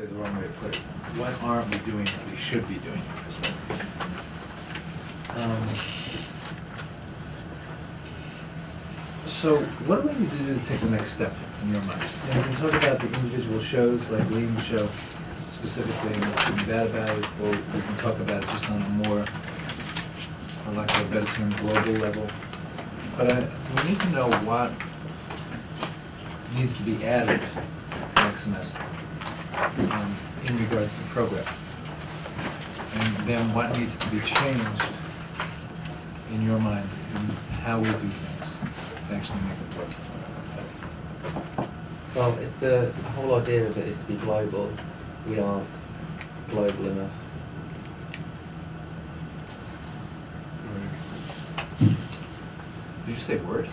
probably the wrong way to put it. What aren't we doing that we should be doing in perspective? So what do we need to do to take the next step in your mind? And we can talk about the individual shows, like Liam's show specifically, and what's good and bad about it, or we can talk about it just on a more, for lack of a better term, global level. But we need to know what needs to be added next semester in regards to the program. And then what needs to be changed in your mind in how we do things to actually make it work. Well, if the whole idea of it is to be global, we aren't global enough. Did you say word?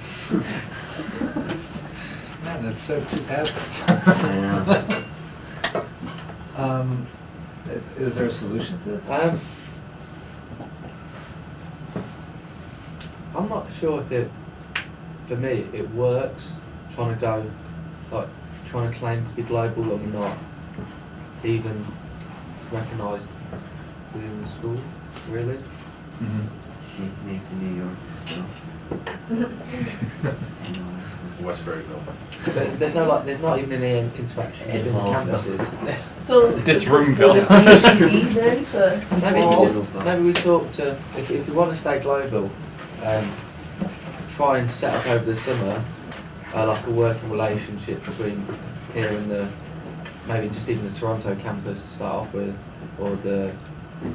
Man, that's so 2000s. Is there a solution to this? I'm not sure if it, for me, it works trying to go, like, trying to claim to be global when we're not even recognised within the school, really. Mm-hmm. She's named to New York Westburyville. But there's not even any interaction between the campuses. So This would roomville. the CCB then to Maybe we talk to, if we want to stay global, try and set up over the summer like a working relationship between here and the, maybe just even the Toronto campus to start off with, or the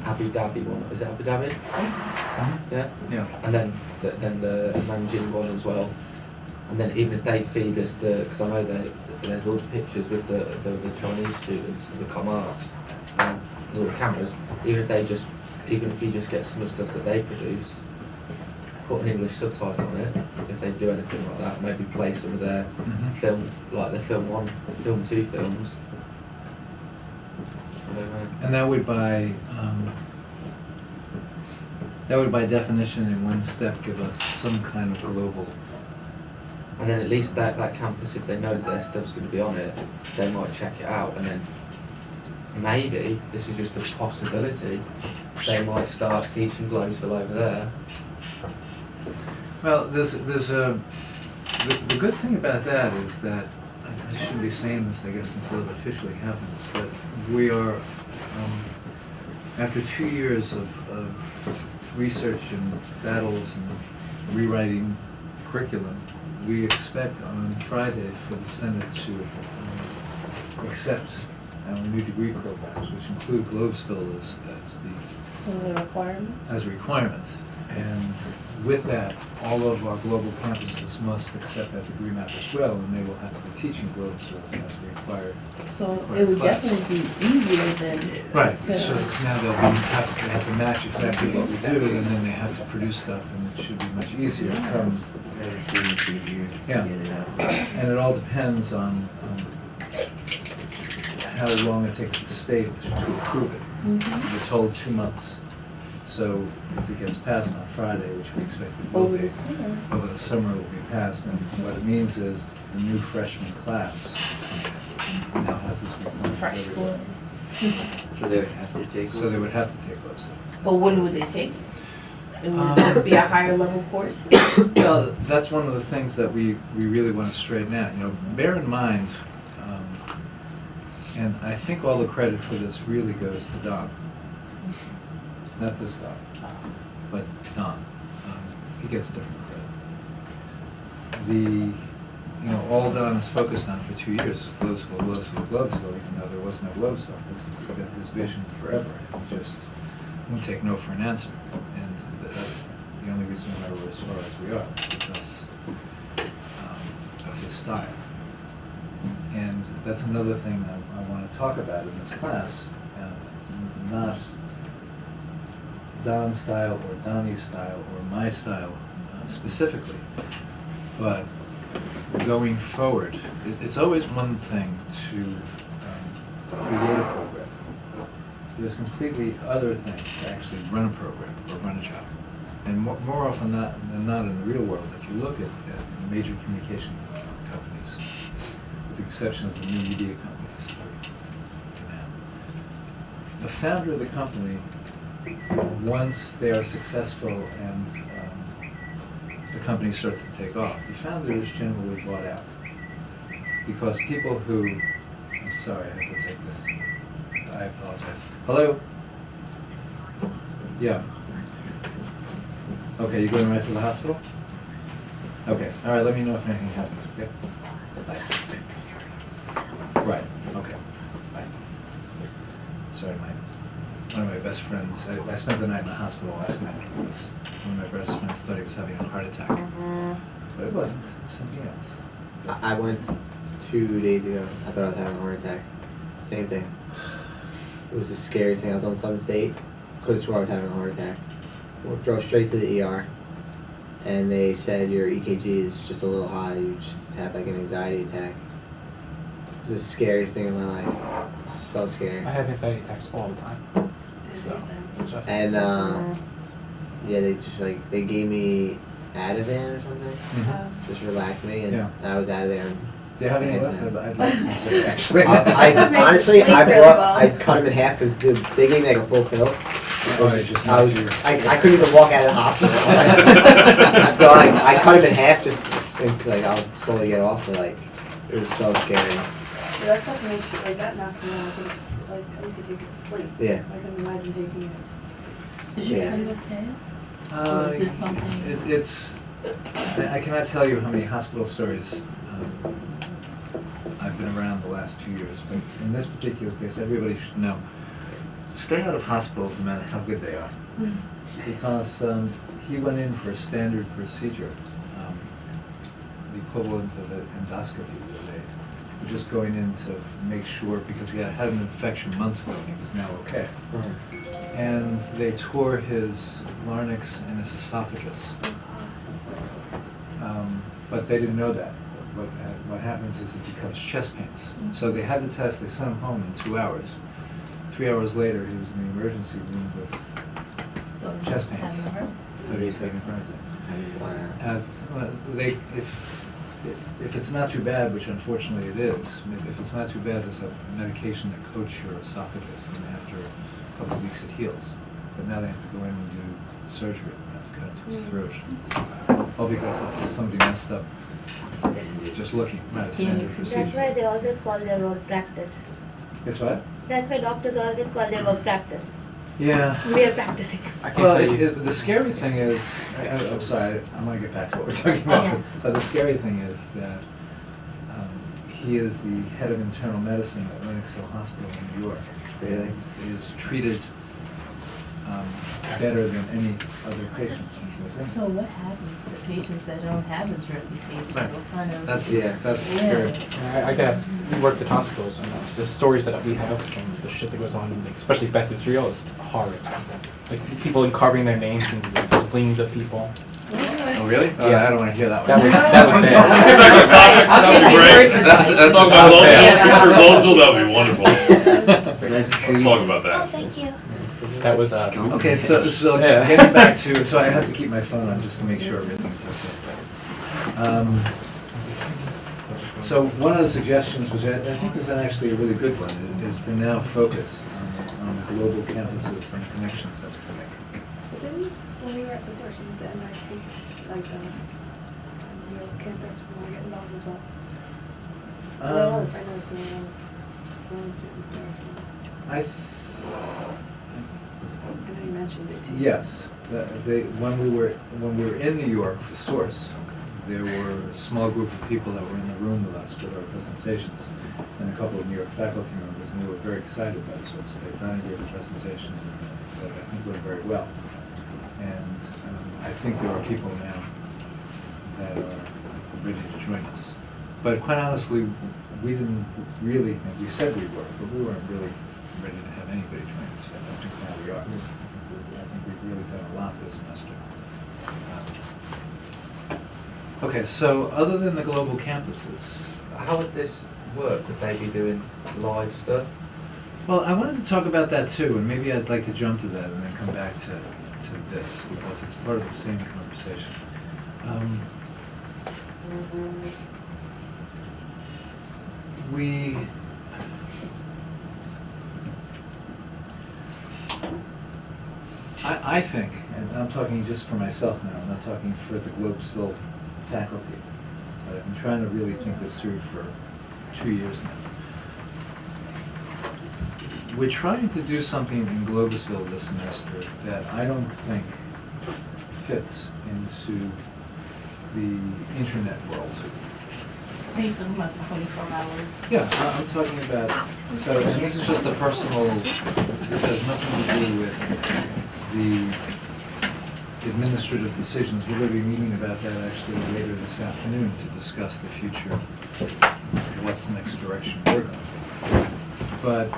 Abu Dhabi one. Is it Abu Dhabi? Yeah? Yeah. And then the Nanjing one as well. And then even if they feed us because I know there's all the pictures with the Chinese students, the com arts, all the cameras, even if you just get some of the stuff that they produce, put an English subtitle on it, if they do anything like that, maybe play some of their film, like their film 1, film 2 films. I don't know. And that would by definition in one step give us some kind of global. And then at least that campus, if they know that their stuff's going to be on it, they might check it out, and then maybe, this is just a possibility, they might start teaching Globesville over there. Well, there's the good thing about that is that, I shouldn't be saying this, I guess, until it officially happens, but we are, after 2 years of research and battles and rewriting curriculum, we expect on Friday for the Senate to accept our new degree programs, which include Globesville the requirements? as a requirement. And with that, all of our global campuses must accept that degree map as well, and they will have to be teaching Globesville as required. So it would class. definitely be easier than Right, to- so now they have to match exactly what we do, and then they have to produce stuff, and it should be much easier come. It seems easier to Yeah. get it out. And it all depends on how long it takes the state to approve it. We're told 2 months. So if it gets passed on Friday, which we expect it will Over be, the summer. over the summer it will be passed, and what it means is the new freshman class now has this requirement. Fresh for blood. everybody. So they would have to take So they would have to take those. But when would they take it? It would just be a higher level course? Well, that's one of the things that we really want to straighten out. You know, bear in mind, and I think all the credit for this really goes to Don. Not this Don, but Don. He gets different credit. All Don is focused on for 2 years is Globesville, even though there was no Globesville. He's got this vision forever. He just won't take no for an answer. And that's the only reason why we're as far as we are, because of his style. And that's another thing I want to talk about in this class, not Don's style or Donnie's style or my style specifically, but going forward, it's always one thing to create a program. There's completely other things to actually run a program or run a job. And more often than not in the real world, if you look at major communication companies, with the exception of the new media companies for now, the founder of the company, once they are successful and the company starts to take off, the founder is generally bought out. Because people who, I'm sorry, I have to take this. I apologize. Hello? Yeah. Okay, you going right to the hospital? Okay, all right, let me know if anything happens, okay? Bye. Right, okay, bye. Sorry, one of my best friends, I spent the night in the hospital last night because one of my best friends thought he was having a heart attack. But it wasn't, it was something else. I went 2 days ago. I thought I was having a heart attack. Same thing. It was the scariest thing. I was on Sun State. Could have swore I was having a heart attack. Drove straight to the ER. And they said your EKG is just a little high. You just have like an anxiety attack. It was the scariest thing in my life. So scary. I have anxiety attacks all the time. So, it's just, And yeah, they just like they gave me Ativan or something. Just relaxed me, and Yeah. I was out of there. And Do you have any left? I'd like some today, actually. I honestly, I cut them in half because they gave me like a full pill. Oh, you just I couldn't even walk out of the hospital. So I cut them in half just like I'll slowly get off, but like it was so scary. Yeah, that stuff makes you, like, that knocks me out, I think, like, I used to take it to sleep. Yeah. I couldn't imagine taking it. Is your Yeah. friend okay? Or is this something? It's, I cannot tell you how many hospital stories I've been around the last 2 years, but in this particular case, everybody should know, stay out of hospitals no matter how good they are. Because he went in for a standard procedure, the equivalent of an endoscopy, where they were just going in to make sure, because he had an infection months ago and he was now okay. And they tore his larynx and his esophagus. But they didn't know that. What happens is it becomes chest pains. So they had the test, they sent him home in 2 hours. 3 hours later, he was in the emergency room with chest pains. Thought he was having a heart attack. If it's not too bad, which unfortunately it is, if it's not too bad, there's a medication that coats your esophagus, and after a couple of weeks it heals. But now they have to go in and do surgery. They have to cut into his throat. All because somebody messed up just looking. Not a standard procedure. That's why they always call their work practice. It's what? That's why doctors always call their work practice. Yeah. We are practicing. I can't Well, tell you. the scary thing is, I'm sorry, I'm going to get back to what we're talking about. Okay. But the scary thing is that he is the head of internal medicine at Lenox Hill Hospital in New York. Really? He is treated better than any other patients when he goes in. So what happens to patients that don't have this reputation? Right. What kind of? That's Yeah. that's scary. We worked at hospitals, and the stories that we have from the shit that goes on, like, especially Beth Israel, is horrid. Like people carving their names and like, spleens of people. Oh, really? Yeah. I don't want to hear that That one. was bad. Let's get back to the topic. I'll That'd be take great. it first. That's Talk about Yeah. future Globesville, that'd be wonderful. That's Let's crazy. talk about Oh, that. thank you. That was Okay, so Yeah. getting back to, so I have to keep my phone on just to make sure everything's okay. So one of the suggestions, which I think is actually a really good one, is to now focus on the global campuses and the connections that we can make. Didn't we, when we were at the source, the NIC, like the New York campus, we want to get involved as well? I know some students there. I know you mentioned it too. Yes, when we were in New York for Source, there were a small group of people that were in the room with us with our presentations, and a couple of New York faculty members, and they were very excited by the Source. They thought they gave a presentation that I think went very well, and I think there are people now that are ready to join us. But quite honestly, we didn't really think, we said we were, but we weren't really ready to have anybody join us yet. I think now we are. I think we've really done a lot this semester. Okay, so other than the global campuses, How would this work? Would they be doing live stuff? well, I wanted to talk about that too, and maybe I'd like to jump to that and then come back to this, because it's part of the same conversation. I think, and I'm talking just for myself now, I'm not talking for the Globesville faculty, but I've been trying to really think this through for 2 years now. We're trying to do something in Globesville this semester that I don't think fits into the internet world. Are you talking about the 24-hour? Yeah, I'm talking about, so, and this is just a personal, this has nothing to do with the administrative decisions. We're going to be meeting about that actually later this afternoon to discuss the future, what's the next direction we're going. But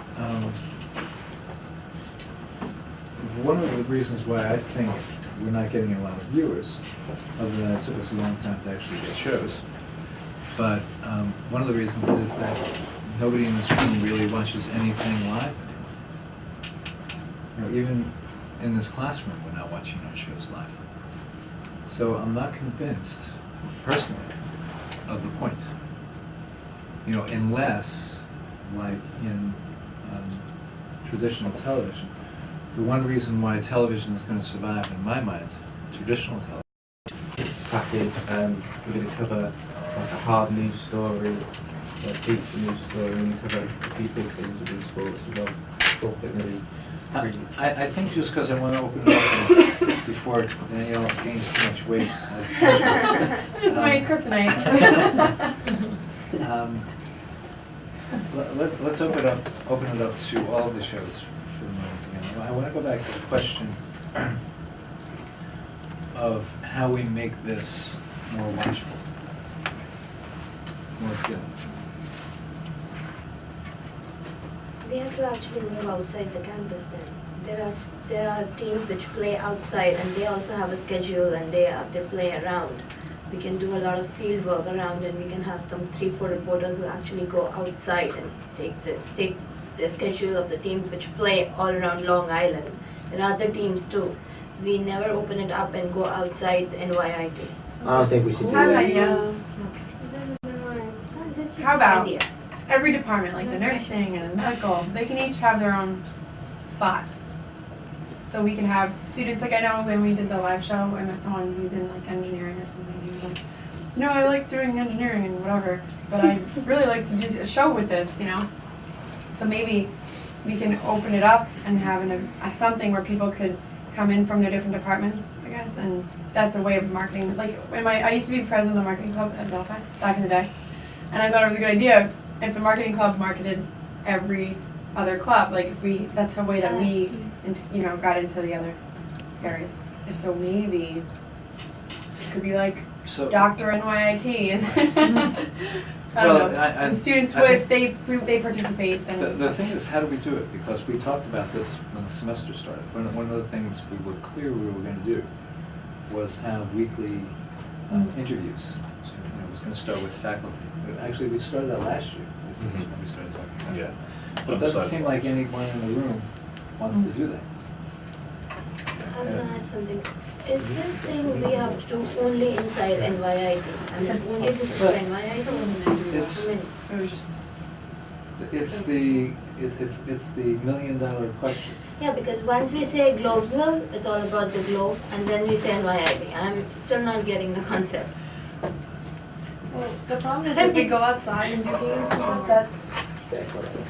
one of the reasons why I think we're not getting a lot of viewers, other than it took us a long time to actually get shows, but one of the reasons is that nobody in this room really watches anything live anymore. Even in this classroom, we're not watching our shows live. So I'm not convinced, personally, of the point. Unless, like in traditional television, the one reason why television is going to survive, in my mind, traditional television. Package, we're going to cover like a hard news story, a feature news story, and we cover a few big things within sports as well. Thought it really, really. I think just because I want to open it up before Danielle gains too much weight. It's my kryptonite. Let's open it up to all of the shows for the moment again. I want to go back to the question of how we make this more watchable, more appealing. We have to actually move outside the campus then. There are teams which play outside and they also have a schedule and they play around. We can do a lot of field work around and we can have some 3-4 reporters who actually go outside and take the schedule of the teams which play all around Long Island. There are other teams too. We never open it up and go outside the NYIT. I don't think we should do How about that. you? This is annoying. No, this is just How about- an idea. Every department, like the nursing and the medical, they can each have their own slot. So we can have students, like I know when we did the live show, I met someone who's in like engineering or something. He was like, I like doing engineering and whatever, but I really like to do a show with this, So maybe we can open it up and have something where people could come in from their different departments, I guess, and that's a way of marketing. Like I used to be president of the marketing club at Delphi back in the day, and I thought it was a good idea if the marketing club marketed every other club. Like that's a way that we, got into the other areas. So maybe it could be like Dr. NYIT and I don't know. And students, if they participate, then the thing is, how do we do it? Because we talked about this when the semester started. One of the things we were clear we were going to do was have weekly interviews. It was going to start with faculty. Actually, we started that last year. This is when we started talking about it. Yeah. But it doesn't seem like anyone in the room wants to do that. I'm gonna ask something. Is this thing we have to do only inside NYIT? And it's only this for NYIT? It's the $1,000,000 question. Yeah, because once we say Globesville, it's all about the globe, and then we say NYIT. I'm still not getting the concept. Well, the problem is if we go outside and do games and stuff,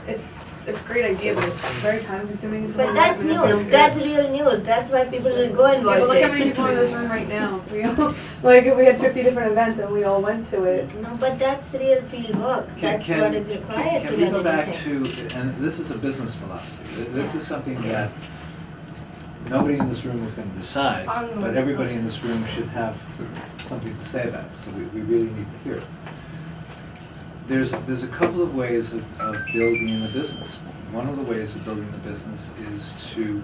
it's a great idea, but it's very time consuming. But that's news, that's real news, that's why people will go and watch But look how many it. people in this room right now. We all, if we had 50 different events and we all went to it. No, but that's real field work, that's what is required to Can we run go back anything. to, and this is a business philosophy, this is something that nobody in this room is going to decide, but everybody in this room should have something to say about it, so we really need to hear it. There's a couple of ways of building a business. One of the ways of building the business is to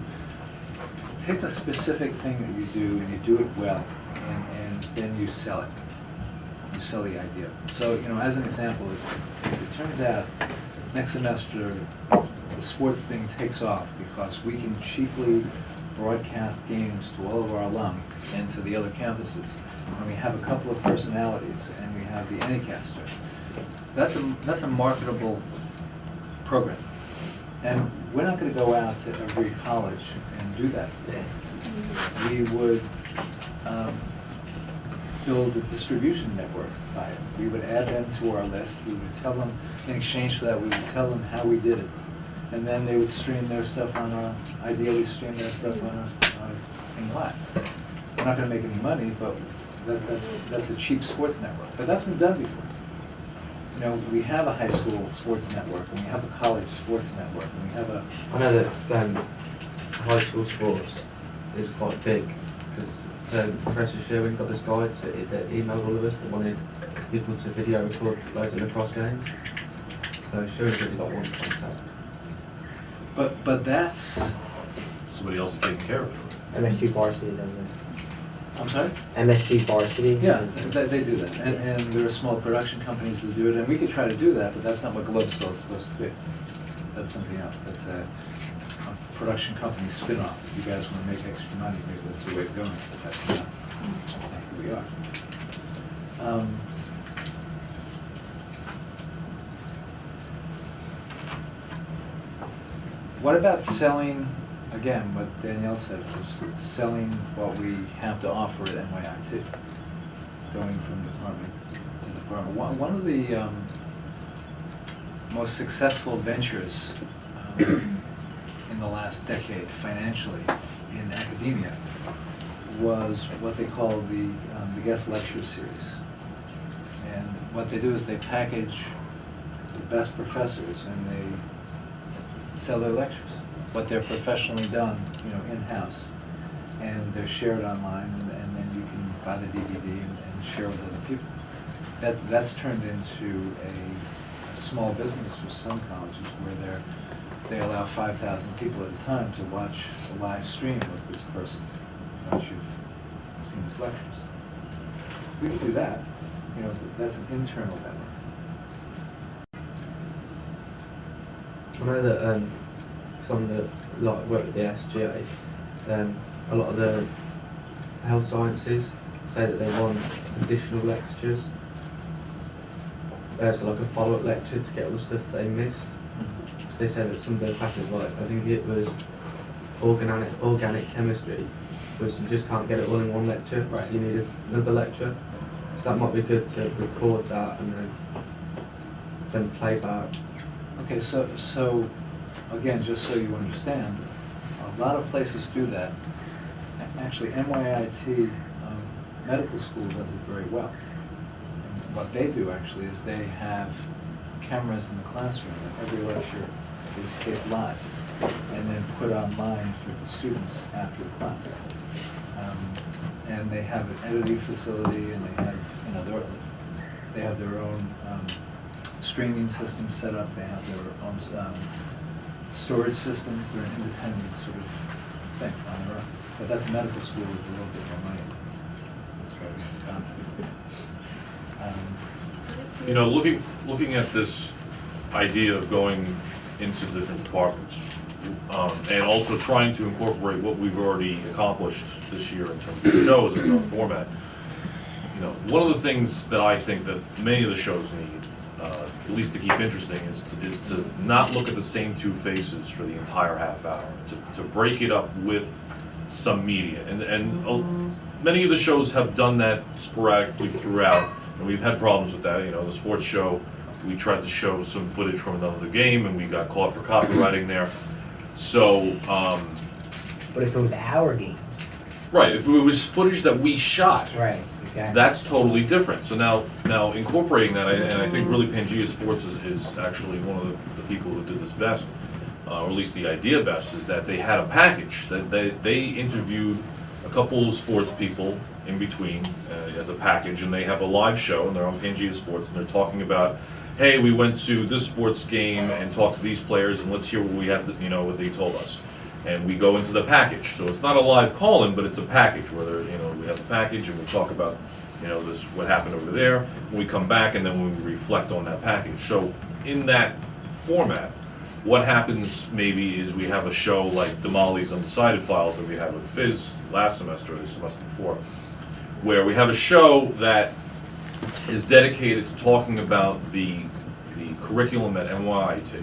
pick a specific thing that you do and you do it well, and then you sell it. You sell the idea. So, as an example, if it turns out next semester the sports thing takes off because we can cheaply broadcast games to all of our alum and to the other campuses, and we have a couple of personalities, and we have the Anycaster. That's a marketable program, and we're not going to go out to every college and do that. We would build a distribution network by it. We would add them to our list. We would tell them, in exchange for that, we would tell them how we did it. And then they would stream their stuff on our, ideally stream their stuff on our thing live. We're not gonna make any money, but that's a cheap sports network. But that's been done before. You know, we have a high school sports network, and we have a college sports network, and we have a, I know that high school sports is quite big because Professor Sherwin got this guide that emailed all of us that wanted people to video record loads of lacrosse games. So Sherwin's really got one contact. but that's, Somebody else is taking care of it. MSG Varsity does it. I'm sorry? MSG Varsity. Yeah, they do that, and there are small production companies that do it, and we could try to do that, but that's not what Globesville is supposed to be. That's something else, that's a production company spin-off. If you guys wanna make extra money, maybe that's the way of going, but that's not who we are. What about selling, again, what Danielle said, was selling what we have to offer at NYIT, going from department to department. One of the most successful ventures in the last decade financially in academia was what they call the guest lecture series. And what they do is they package the best professors and they sell their lectures, what they're professionally done, you know, in-house, and they're shared online, and then you can buy the DVD and share with other people. That's turned into a small business with some colleges where they allow 5,000 people at a time to watch a live stream of this person once you've seen his lectures. We could do that. You know, that's an internal network. I know that some of the work with the SGA, a lot of the health sciences say that they want additional lectures. So like a follow-up lecture to get all the stuff that they missed. So they say that some of their classes, like I think it was organic chemistry, was you just can't get it all in one lecture, Right. so you need another lecture. So that might be good to record that and then play back. Okay, so again, just so you understand, a lot of places do that. Actually, NYIT medical school does it very well. And what they do actually is they have cameras in the classroom, and every lecture is taped live and then put online for the students after the class. And they have an editing facility, and they have, you know, they have their own streaming system set up. They have their own storage systems. They're an independent sort of thing on their own. But that's medical school with a little bit more money. That's why we have conflict. You know, looking at this idea of going into different departments, and also trying to incorporate what we've already accomplished this year in terms of shows and our format. You know, one of the things that I think that many of the shows need, at least to keep interesting, is to not look at the same two faces for the entire half hour. To break it up with some media, and many of the shows have done that sporadically throughout, and we've had problems with that. You know, the sports show, we tried to show some footage from another game, and we got caught for copywriting there. So, But if it was our games, right, if it was footage that we shot, right, exactly. that's totally different. So now incorporating that, and I think really Pangea Sports is actually one of the people who did this best, or at least the idea best, is that they had a package. That they interviewed a couple of sports people in between as a package, and they have a live show, and they're on Pangea Sports, and they're talking about, hey, we went to this sports game and talked to these players, and let's hear what we have, you know, what they told us. And we go into the package. So it's not a live call-in, but it's a package where we have a package and we talk about, you know, this, what happened over there. We come back and then we reflect on that package. So in that format, what happens maybe is we have a show like Damali's Undecided Files that we had with Fizz last semester or the semester before, where we have a show that is dedicated to talking about the curriculum at NYIT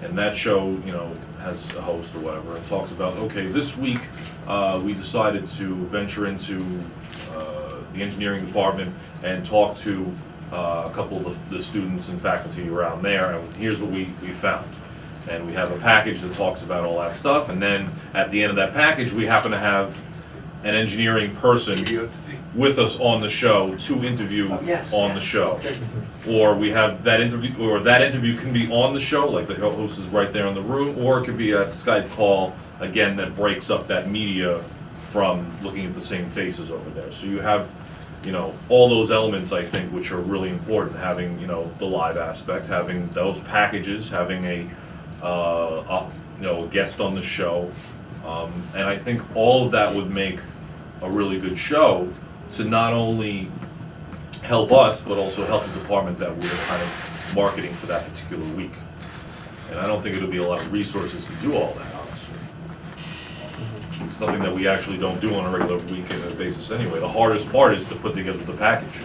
And that show, you know, has a host or whatever, and talks about, okay, this week, we decided to venture into the engineering department and talk to a couple of the students and faculty around there, and here's what we found. And we have a package that talks about all that stuff, and then at the end of that package, we happen to have an engineering person with us on the show to interview on the show. Or we have that interview, or that interview can be on the show, like the host is right there in the room, or it could be a Skype call, again, that breaks up that media from looking at the same faces over there. So you have, you know, all those elements, I think, which are really important, having, you know, the live aspect, having those packages, having a guest on the show, and I think all of that would make a really good show to not only help us, but also help the department that we're kind of marketing for that particular week. And I don't think it'll be a lot of resources to do all that, honestly. It's nothing that we actually don't do on a regular weekend basis anyway. The hardest part is to put together the package.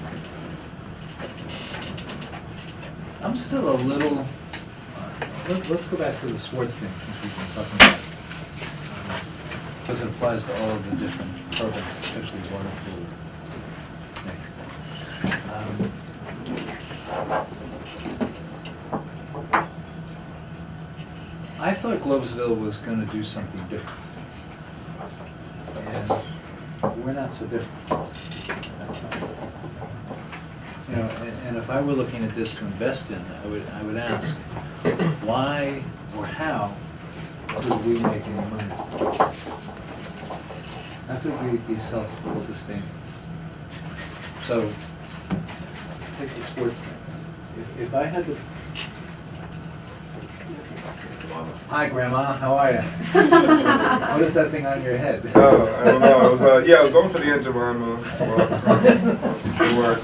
I'm still a little, let's go back to the sports thing since we've been talking about it. Because it applies to all of the different programs, especially water pool. I thought Globesville was going to do something different. And we're not so different. You know, and if I were looking at this to invest in, I would ask, why or how could we make any money? How could we be self-sustaining? So, take the sports thing. If I had to... Hi, Grandma, how are you? What is that thing on your head? Oh, I don't know. I was going for the Aunt Jemima. Good work.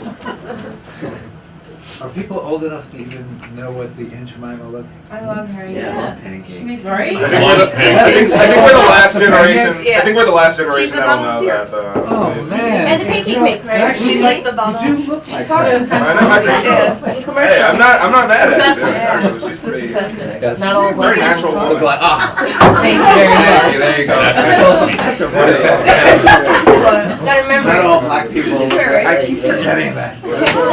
Are people old enough to even know what the Aunt Jemima looked? I love her. Yeah, I love She pancakes. makes Right? I think we're the last generation. Yeah. I think we're the last generation She's the that'll know volunteer. that. Oh, man. And the pancake mix, right? Actually, She's like the bottom. you do look like Talk her. sometimes. I think so. In Hey, commercials. I'm not mad at That's it. it. Actually, she's pretty. That's Not all Very black. natural Look woman. like, ah. Thank you very much. There you go. That's I sweet. have to write it. Gotta remember. Not all black people. Swear, right? I keep forgetting that.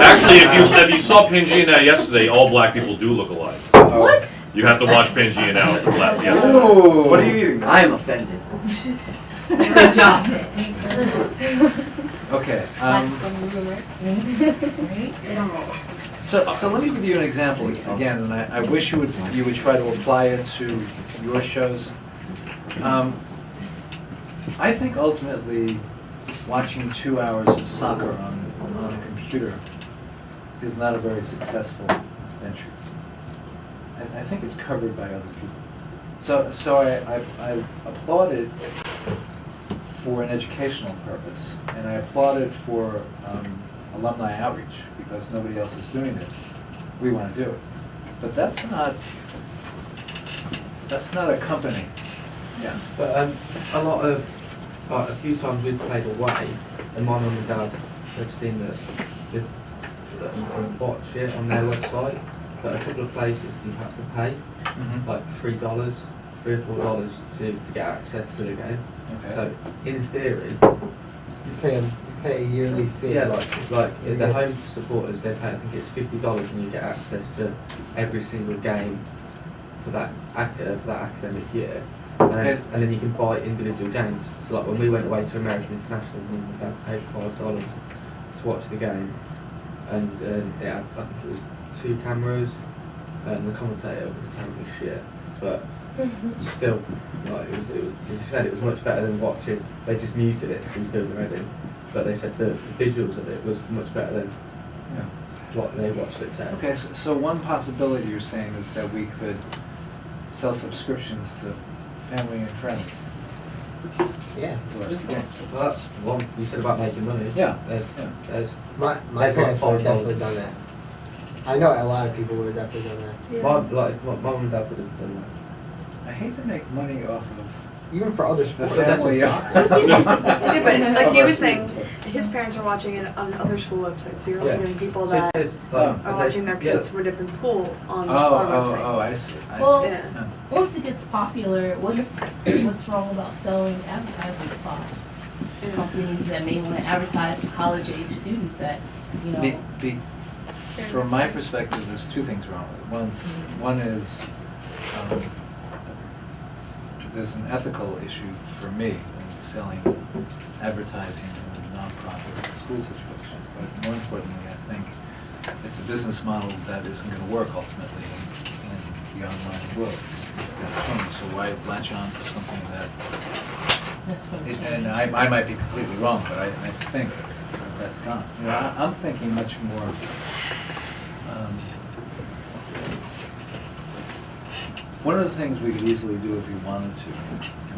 Actually, if you saw Pangea Now yesterday, all black people do look alike. What? You have to watch Pangea Now for black yesterday. Oh. What are you eating? I am offended. Good job. Okay, so let me give you an example again, and I wish you would try to apply it to your shows. I think ultimately, watching 2 hours of soccer on a computer is not a very successful venture. I think it's covered by other people. So I applaud it for an educational purpose, and I applaud it for alumni outreach, because nobody else is doing it. We want to do it. But that's not a company. Yeah. But a few times we've played away, and my mum and dad have seen that you can watch it on their website. But a couple of places you have to pay, like $3 or $4 to get access to the game. Okay. So in theory, You pay a yearly fee. yeah, like the home supporters, they pay, I think it's $50, and you get access to every single game for that academic year. And then you can buy individual games. So like when we went away to American International, mum and dad paid $5 to watch the game, and I think it was 2 cameras, and the commentator was apparently shit, but still, like it was. She said it was much better than watching. They just muted it because he was doing the reading, but they said the visuals of it was much better than what they watched it. Said. Okay, so one possibility you're saying is that we could sell subscriptions to family and friends. Yeah. to watch the game. Well, that's one you said about making money. Yeah. There's My That's parents like would have definitely $5. done that. I know a lot of people would have definitely done that. my mum and dad would have done that. I hate to make money off of even for other sports. The family, Yeah, but like he was saying, Overseas. his parents are watching it on other school websites, so you're also Yeah. getting people So that it's Oh. are and watching their yeah. kids from a different school on our website. Oh, I see, I see. Well, Yeah. once it gets popular, what's wrong about selling advertisement slots to Yeah. companies that may want to advertise to college-age students that, you know? From my perspective, there's two things wrong with it. One is, there's an ethical issue for me in selling advertising in a nonprofit school situation. But more importantly, I think it's a business model that isn't going to work ultimately in the online world. It's going to change, so why latch on to something that, That's what I'm and I might be completely wrong, but I think that's gone. You know, I'm thinking much more, one of the things we could easily do if we wanted to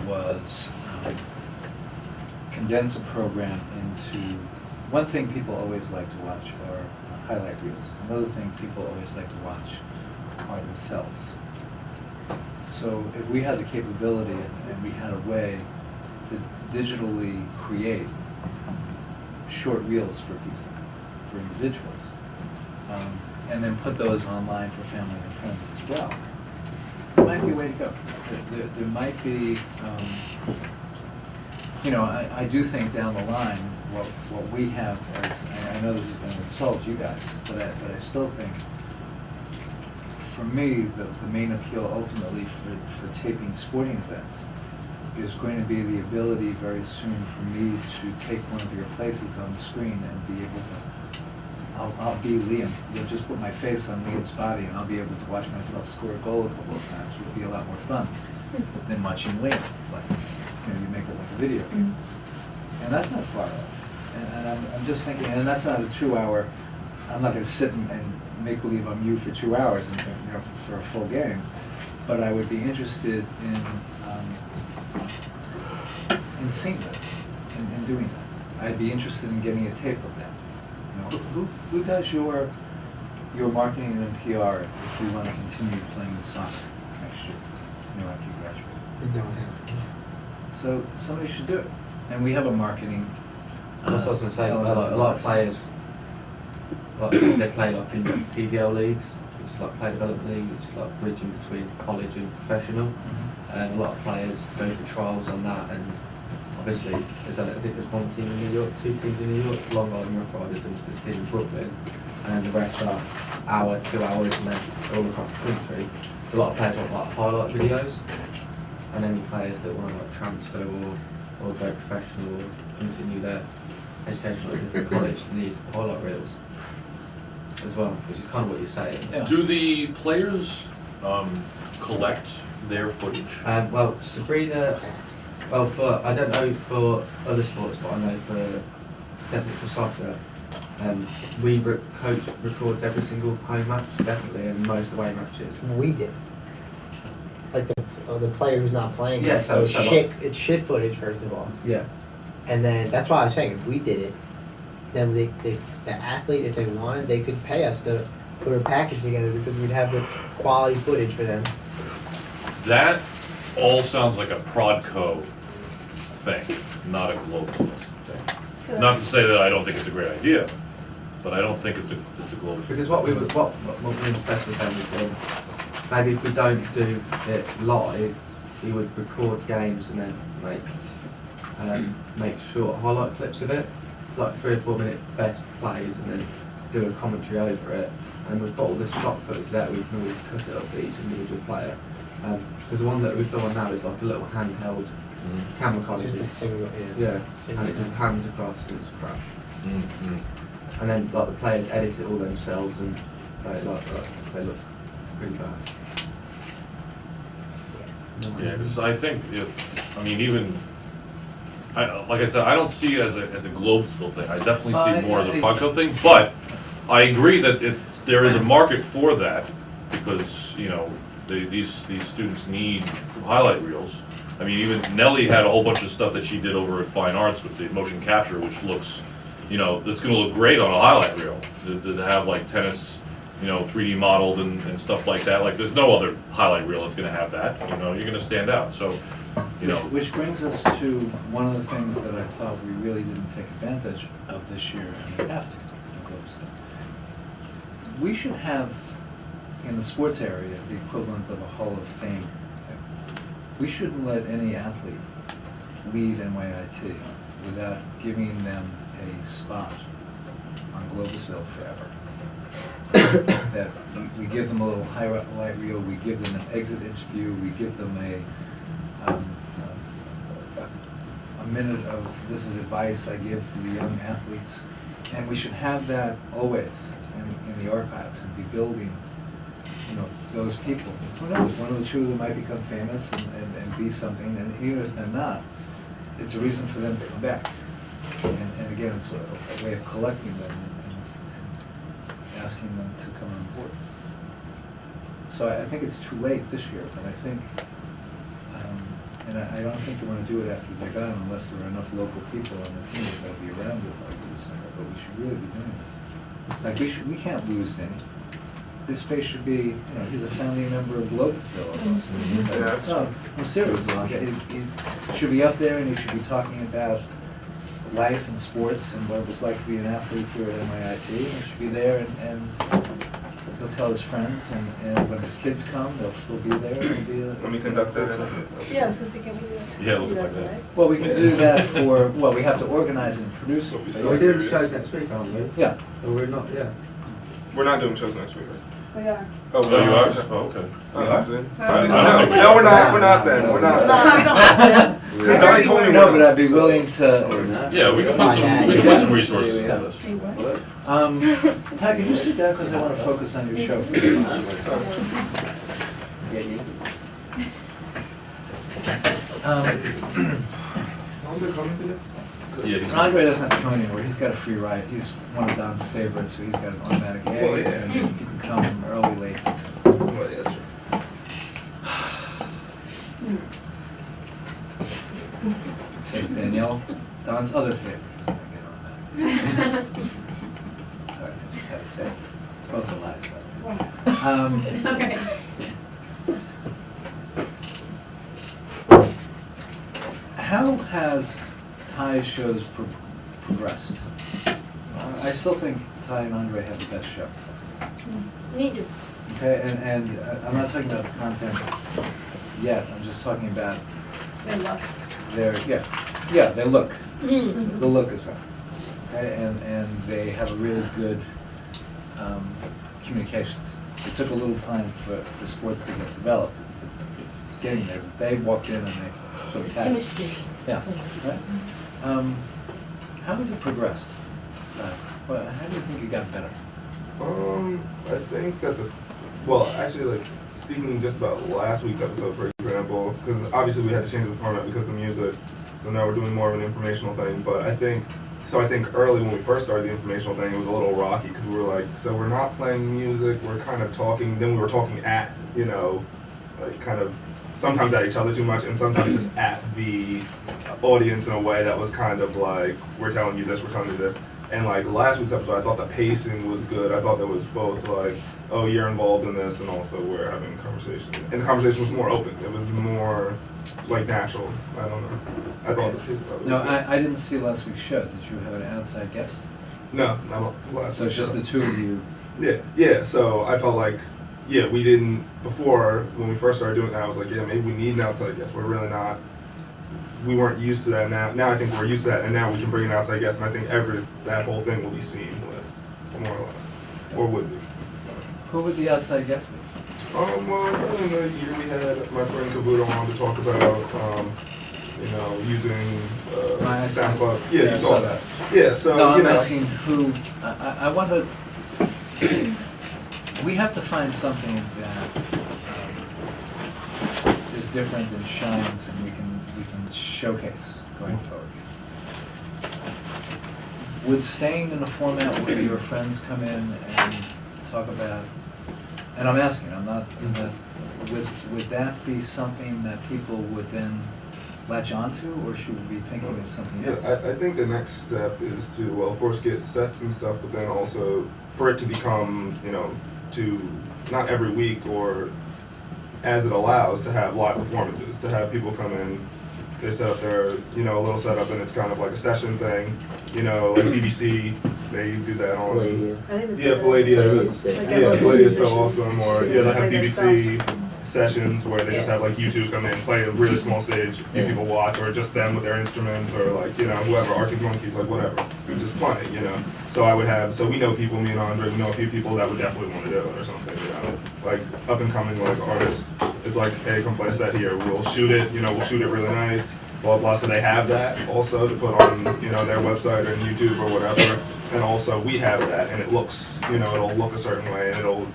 was condense a program into, one thing people always like to watch are highlight reels. Another thing people always like to watch are themselves. So if we had the capability and we had a way to digitally create short reels for people, for individuals, and then put those online for family and friends as well, there might be a way to go. There might be, you know, I do think down the line, what we have as, I know this is going to insult you guys, but I still think, for me, the main appeal ultimately for taping sporting events is going to be the ability very soon for me to take one of your places on the screen and be able to, I'll be Liam. You'll just put my face on Liam's body and I'll be able to watch myself score a goal a couple of times. It would be a lot more fun than watching Liam. Like, you know, you make it like a video game. And that's not far off. And I'm just thinking, and that's not a 2 hour, I'm not going to sit and make believe I'm you for 2 hours and, you know, for a full game. But I would be interested in seeing that, in doing that. I'd be interested in getting a tape of that. You know, who does your marketing and PR if you want to continue playing the soccer next year, you know, after you graduate? We don't have. So somebody should do it. And we have a marketing. That's what I was going to say. element A lot of players, like if they play like in PDL leagues, which is like player development league, which is like bridging between college and professional. And a lot of players go for trials on that, and obviously there's I think there's one team in New York, 2 teams in New York, Long Island Rough Riders and this team in Brooklyn, and the rest are hour, 2 hours, and then all across the country. So a lot of players want like highlight videos, and any players that want to like transfer or go professional or continue their education at a different college need highlight reels as well, which is kind of what you're saying. Yeah. Do the players collect their footage? Well, Sabrina, well, I don't know for other sports, but I know definitely for soccer, coach records every single home match, definitely, and most away matches. We did. Like the player who's not playing. Yeah, so so it's shit footage first of all. Yeah. And then that's why I was saying if we did it, then the athlete, if they wanted, they could pay us to put a package together because we'd have the quality footage for them. That all sounds like a Prodco thing, not a Globesville thing. Not to say that I don't think it's a great idea, but I don't think it's a Globesville. Because what we in the best with them is maybe if we don't do it live, we would record games and then make short highlight clips of it. It's like 3 or 4 minute best plays and then do a commentary over it. And we've got all this stock footage there, we can always cut it up for each individual player. Because the one that we've done now is like a little handheld camera quality. Just a single, Yeah, and it just pans across and it's crap. Mm-hmm. And then like the players edit it all themselves and they they look pretty bad. Yeah, because I think like I said, I don't see it as a Globesville thing. I definitely see more as a Prodco thing, but I agree that there is a market for that because, you know, these students need highlight reels. I mean, even Nellie had a whole bunch of stuff that she did over at Fine Arts with the motion capture, which looks, you know, it's going to look great on a highlight reel. To have like tennis you know, 3D modeled and stuff like that. Like, there's no other highlight reel that's gonna have that, you know, you're gonna stand out, so, you know. Which brings us to one of the things that I thought we really didn't take advantage of this year, and we have to. We should have, in the sports area, the equivalent of a Hall of Fame. We shouldn't let any athlete leave NYIT without giving them a spot on Globesville forever. That we give them a little highlight reel, we give them an exit interview, we give them a minute of, this is advice I give to the young athletes. And we should have that always in the archives and be building, you know, those people. Who knows, one of the two of them might become famous and be something, and even if they're not, it's a reason for them to come back. And again, it's a way of collecting them and asking them to come on board. So I think it's too late this year, but I think, and I don't think you want to do it after they're gone unless there are enough local people on the team that'll be around it like this, but we should really be doing it. Like, we can't lose Vinny. His face should be, you know, he's a founding member of Globesville almost. And he's like, no, I'm serious. He should be up there and he should be talking about life and sports and what it was like to be an athlete here at MIT. He should be there and he'll tell his friends, and when his kids come, they'll still be there. And be Let me conduct that. Yeah, so can we do that? Yeah, look like that. Well, we can do that for, well, we have to organize and produce it. So we're doing the shows next week, aren't we? Yeah. Or we're not, yeah. We're not doing shows next week, right? We are. Oh, Oh, you are? okay. Oh, okay. We are? See? I don't No, think- no, we're not. We're not then. We're not. No, we don't have to. Because Donnie told me No, we're but not, I'd be so- willing to, Yeah, we can put some resources in this. Ty, can you sit down, because I want to focus on your show. Is Andre coming today? Yeah, he's- Andre doesn't have to come anywhere, he's got a free ride, he's one of Don's favorites, so he's got an automatic Well, A, yeah. and he can come early, late. Well, yeah, that's right. Says Danielle, Don's other favorite. Sorry, I just had to say, both are lies, by the way. Okay. How has Ty's shows progressed? I still think Ty and Andre have the best show. Me too. Okay, and I'm not talking about the content yet, I'm just talking about Their looks. their, yeah, they look. The look is right. Okay, and they have a really good communications. It took a little time for sports to get developed. It's getting there. They walked in and they sort of had it. Chemistry. Yeah, right. How has it progressed? Well, how do you think it got better? I think that well, actually, like, speaking just about last week's episode, for example, because obviously we had to change the format because of the music, so now we're doing more of an informational thing, but I think early when we first started the informational thing, it was a little rocky, because we were like, so we're not playing music, we're kind of talking, then we were talking at, you know, like, kind of, sometimes at each other too much, and sometimes just at the audience in a way that was kind of like, we're telling you this, we're telling you this. And like last week's episode, I thought the pacing was good. I thought there was both like, oh, you're involved in this, and also we're having a conversation. And the conversation was more open. It was more like natural. I don't know. I thought the pacing was No, good. I didn't see last week's show. Did you have an outside guest? No, not last So it's week's just show. the two of you. Yeah. So I felt like, yeah, we didn't before when we first started doing that. I was like, yeah, maybe we need an outside guest. We're really not. We weren't used to that. Now I think we're used to that, and now we can bring an outside guest, and I think that whole thing will be seamless, more or less, or would be. Who would the outside guest be? Well, early in the year we had my friend Kabuto on to talk about, using I saw SoundCloud. that. Yeah, Yeah, I you saw saw that. that. Yeah, so No, you I'm know. asking who, I want to, we have to find something that is different and shines and we can showcase going forward. Would staying in a format where your friends come in and talk about, and I'm asking, would that be something that people would then latch onto, or should we be thinking of something Yeah, else? I think the next step is to, well, of course, get sets and stuff, but then also for it to become, to, not every week or as it allows, to have live performances, to have people come in, they set up their, you know, a little setup and it's kind of like a session thing, you know, like BBC, they do that on. Palladia. I think it's Yeah, the- Palladia. Palladia's sick. Like, Yeah, local Palladia is so musicians awesome, or, yeah, they have play their BBC sessions where they just Yeah. have like U2 come in, play a really small stage, few Yeah. people watch, or just them with their instruments, or like, you know, whoever, Arctic Monkeys, like whatever, they're just playing, you know. So I would have, so we know people, me and Andre, we know a few people that would definitely want to do it or something, you know. Like up and coming like artists, it's like, hey, come play a set here, we'll shoot it, you know, we'll shoot it really nice, blah, blah, so they have that also to put on, you know, their website or YouTube or whatever. And also we have that, and it looks, you know, it'll look a certain way, and it'll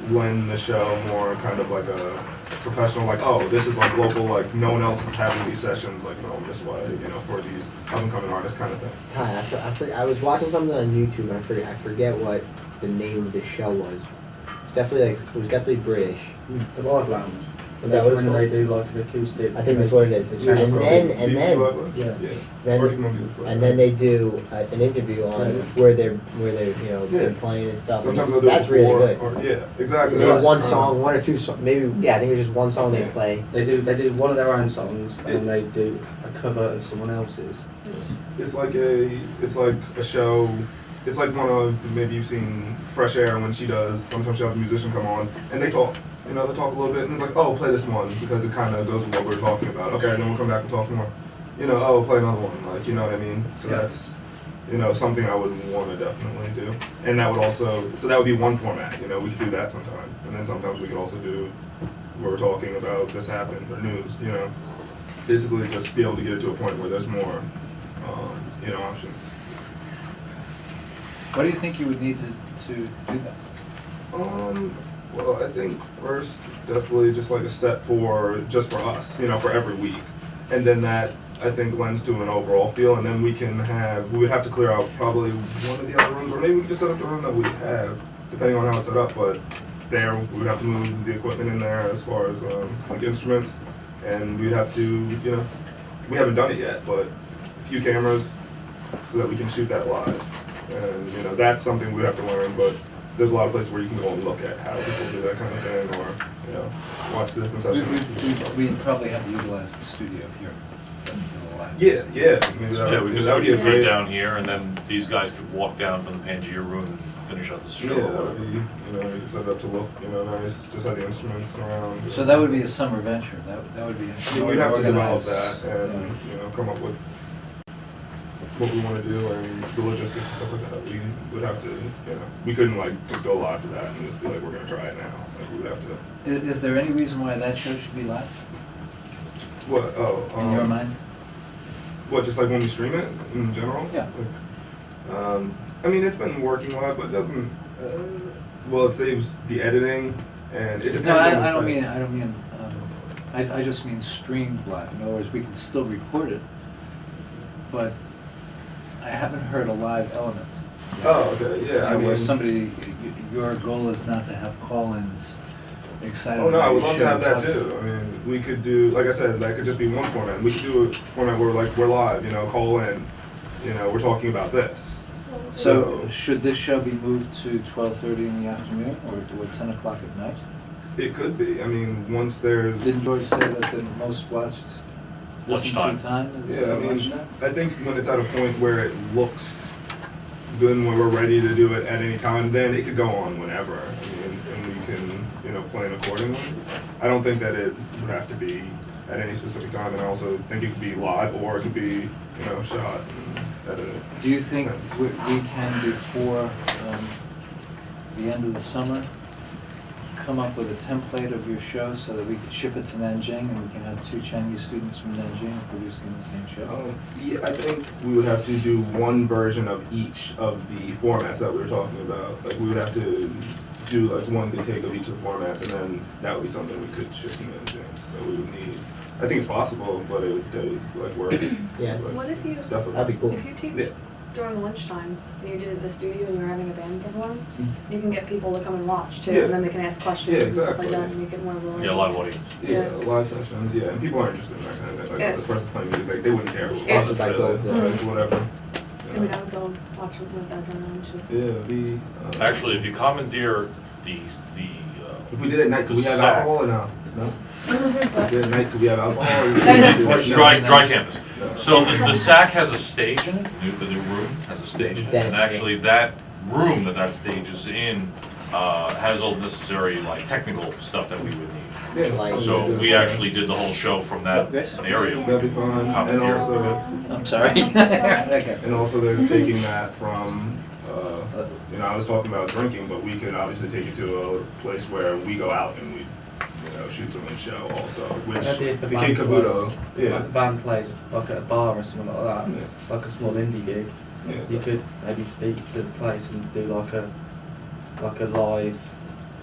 lend the show more kind of like a professional, like, oh, this is like local, like no one else is having these sessions, like, no, this way, you know, for these up and coming artists kind of thing. Ty, I was watching something on YouTube. I forget what the name of the show was. It's definitely it was definitely British. The Live Lounge. Is that what it's when they called? do like an acoustic? I think that's what it is. It's And sounds then like- and BBC then Live Lounge? yeah. then Arctic Monkeys play. and then they do an interview on Yeah. where they're you know they're Yeah. playing and stuff. Sometimes they'll do it That's really before, good. or, yeah, exactly. Maybe That's, one song, one or two songs. Maybe yeah, I think it was just one song they Yeah. play. They do one of their own songs and they do a cover of someone else's. It's like a show. It's like one of, maybe you've seen Fresh Air when she does. Sometimes she has a musician come on and they talk. You know, they talk a little bit and it's like, oh, play this one because it kind of goes with what we're talking about. Okay, and then we'll come back and talk more. You know, oh, play another one. Like, you know what I mean? So Yeah. that's, you know, something I would want to definitely do. And that would also, so that would be one format. You know, we could do that sometime. And then sometimes we could also do where we're talking about this happened or news. You know, basically just be able to get it to a point where there's more, you know, options. What do you think you would need to do that? Well, I think first, definitely just like a set just for us, you know, for every week. And then that, I think, lends to an overall feel, and then we would have to clear out probably one of the other rooms, or maybe we could just set up the room that we have, depending on how it's set up, but there, we would have to move the equipment in there as far as, like instruments, and we'd have to, you know, we haven't done it yet, but a few cameras so that we can shoot that live. And, you know, that's something we have to learn, but there's a lot of places where you can go and look at how people do that kind of thing, or, you know, watch the different sessions. We probably have to utilize the studio here. Yeah, yeah. Maybe that Yeah, would- we could that would switch be the a feed great- down here, and then these guys could walk down from the Pangaea room and finish up the Yeah, show. that would be, you know, you could set it up to look, you know, nice, just have the instruments around. So that would be a summer venture, that would be. Yeah, we'd have to develop organized, that and, you know, come up with what we wanna do and the logistics and stuff like that. We would have to, you know, we couldn't like just go live to that and just be like, we're gonna try it now. Like, we would have to, Is there any reason why that show should be live, what, in your mind? What, just like when we stream it in general? Yeah. Like, I mean, it's been working live, but it doesn't, well, it saves the editing and it depends No, on the I don't thing. mean, I just mean streamed live. In other words, we can still record it, but I haven't heard a live element. Oh, okay, yeah, I You know, where mean, somebody, your goal is not to have call-ins excited oh no, I about would your love to have that shows. too. I mean, we could do, like I said, that could just be one format. We could do a format where like, we're live, you know, call in, you know, we're talking about this. So, should this show be moved to 12:30 in the afternoon, or 10 o'clock at night? It could be, I mean, once there's, Didn't George say that the most watched, listened Lunchtime. to time is yeah, I mean, lunchtime? I think when it's at a point where it looks good, when we're ready to do it at any time, then it could go on whenever. I mean, and we can, you know, plan accordingly. I don't think that it would have to be at any specific time, and I also think it could be live, or it could be, you know, shot and edited. Do you think we can, before the end of the summer, come up with a template of your show so that we could ship it to Nanjing and we can have 2 Chinese students from Nanjing producing the same show? Yeah, I think we would have to do one version of each of the formats that we were talking about. Like, we would have to do like one good take of each of the formats, and then that would be something we could ship to Nanjing. So we would need, I think it's possible, but it would take like work. Yeah. Like, What if you, it's definitely That'd be cool. if you teach Yeah. during lunchtime, and you did it at the studio and you were having a band perform, you can get people to come and watch too, Yeah. and then they can ask questions Yeah, and stuff like exactly. that, and make it more of a. Yeah, live audience. Yeah, live sessions, yeah, and people are interested in that kind of thing. Like, Yeah. oh, this person's playing music, like, they wouldn't care. Yeah. Just like those, Right, whatever. I mean, I would go watch it with that going on too. Yeah, it'd be. Actually, if you commandeer If we did it at night, could we have sack. alcohol or no? No? If we did it at night, could we have alcohol? Or Dry campus. So the SAC has a stage in it, the new room has a stage in it, and actually that room that stage is in, has all the necessary, like, technical stuff that we would need. Yeah. So we actually did the whole show from that area. That'd be fun. Copy And here. also, I'm sorry. Okay. and also there's taking that from, you know, I was talking about drinking, but we could obviously take it to a place where we go out and we, you know, shoot some and show also, which Maybe if the the Kid band Kabuto, plays, yeah. like band plays like at a bar or something like that, Yeah. like a small indie gig, Yeah. you could maybe speak to the place and do like a live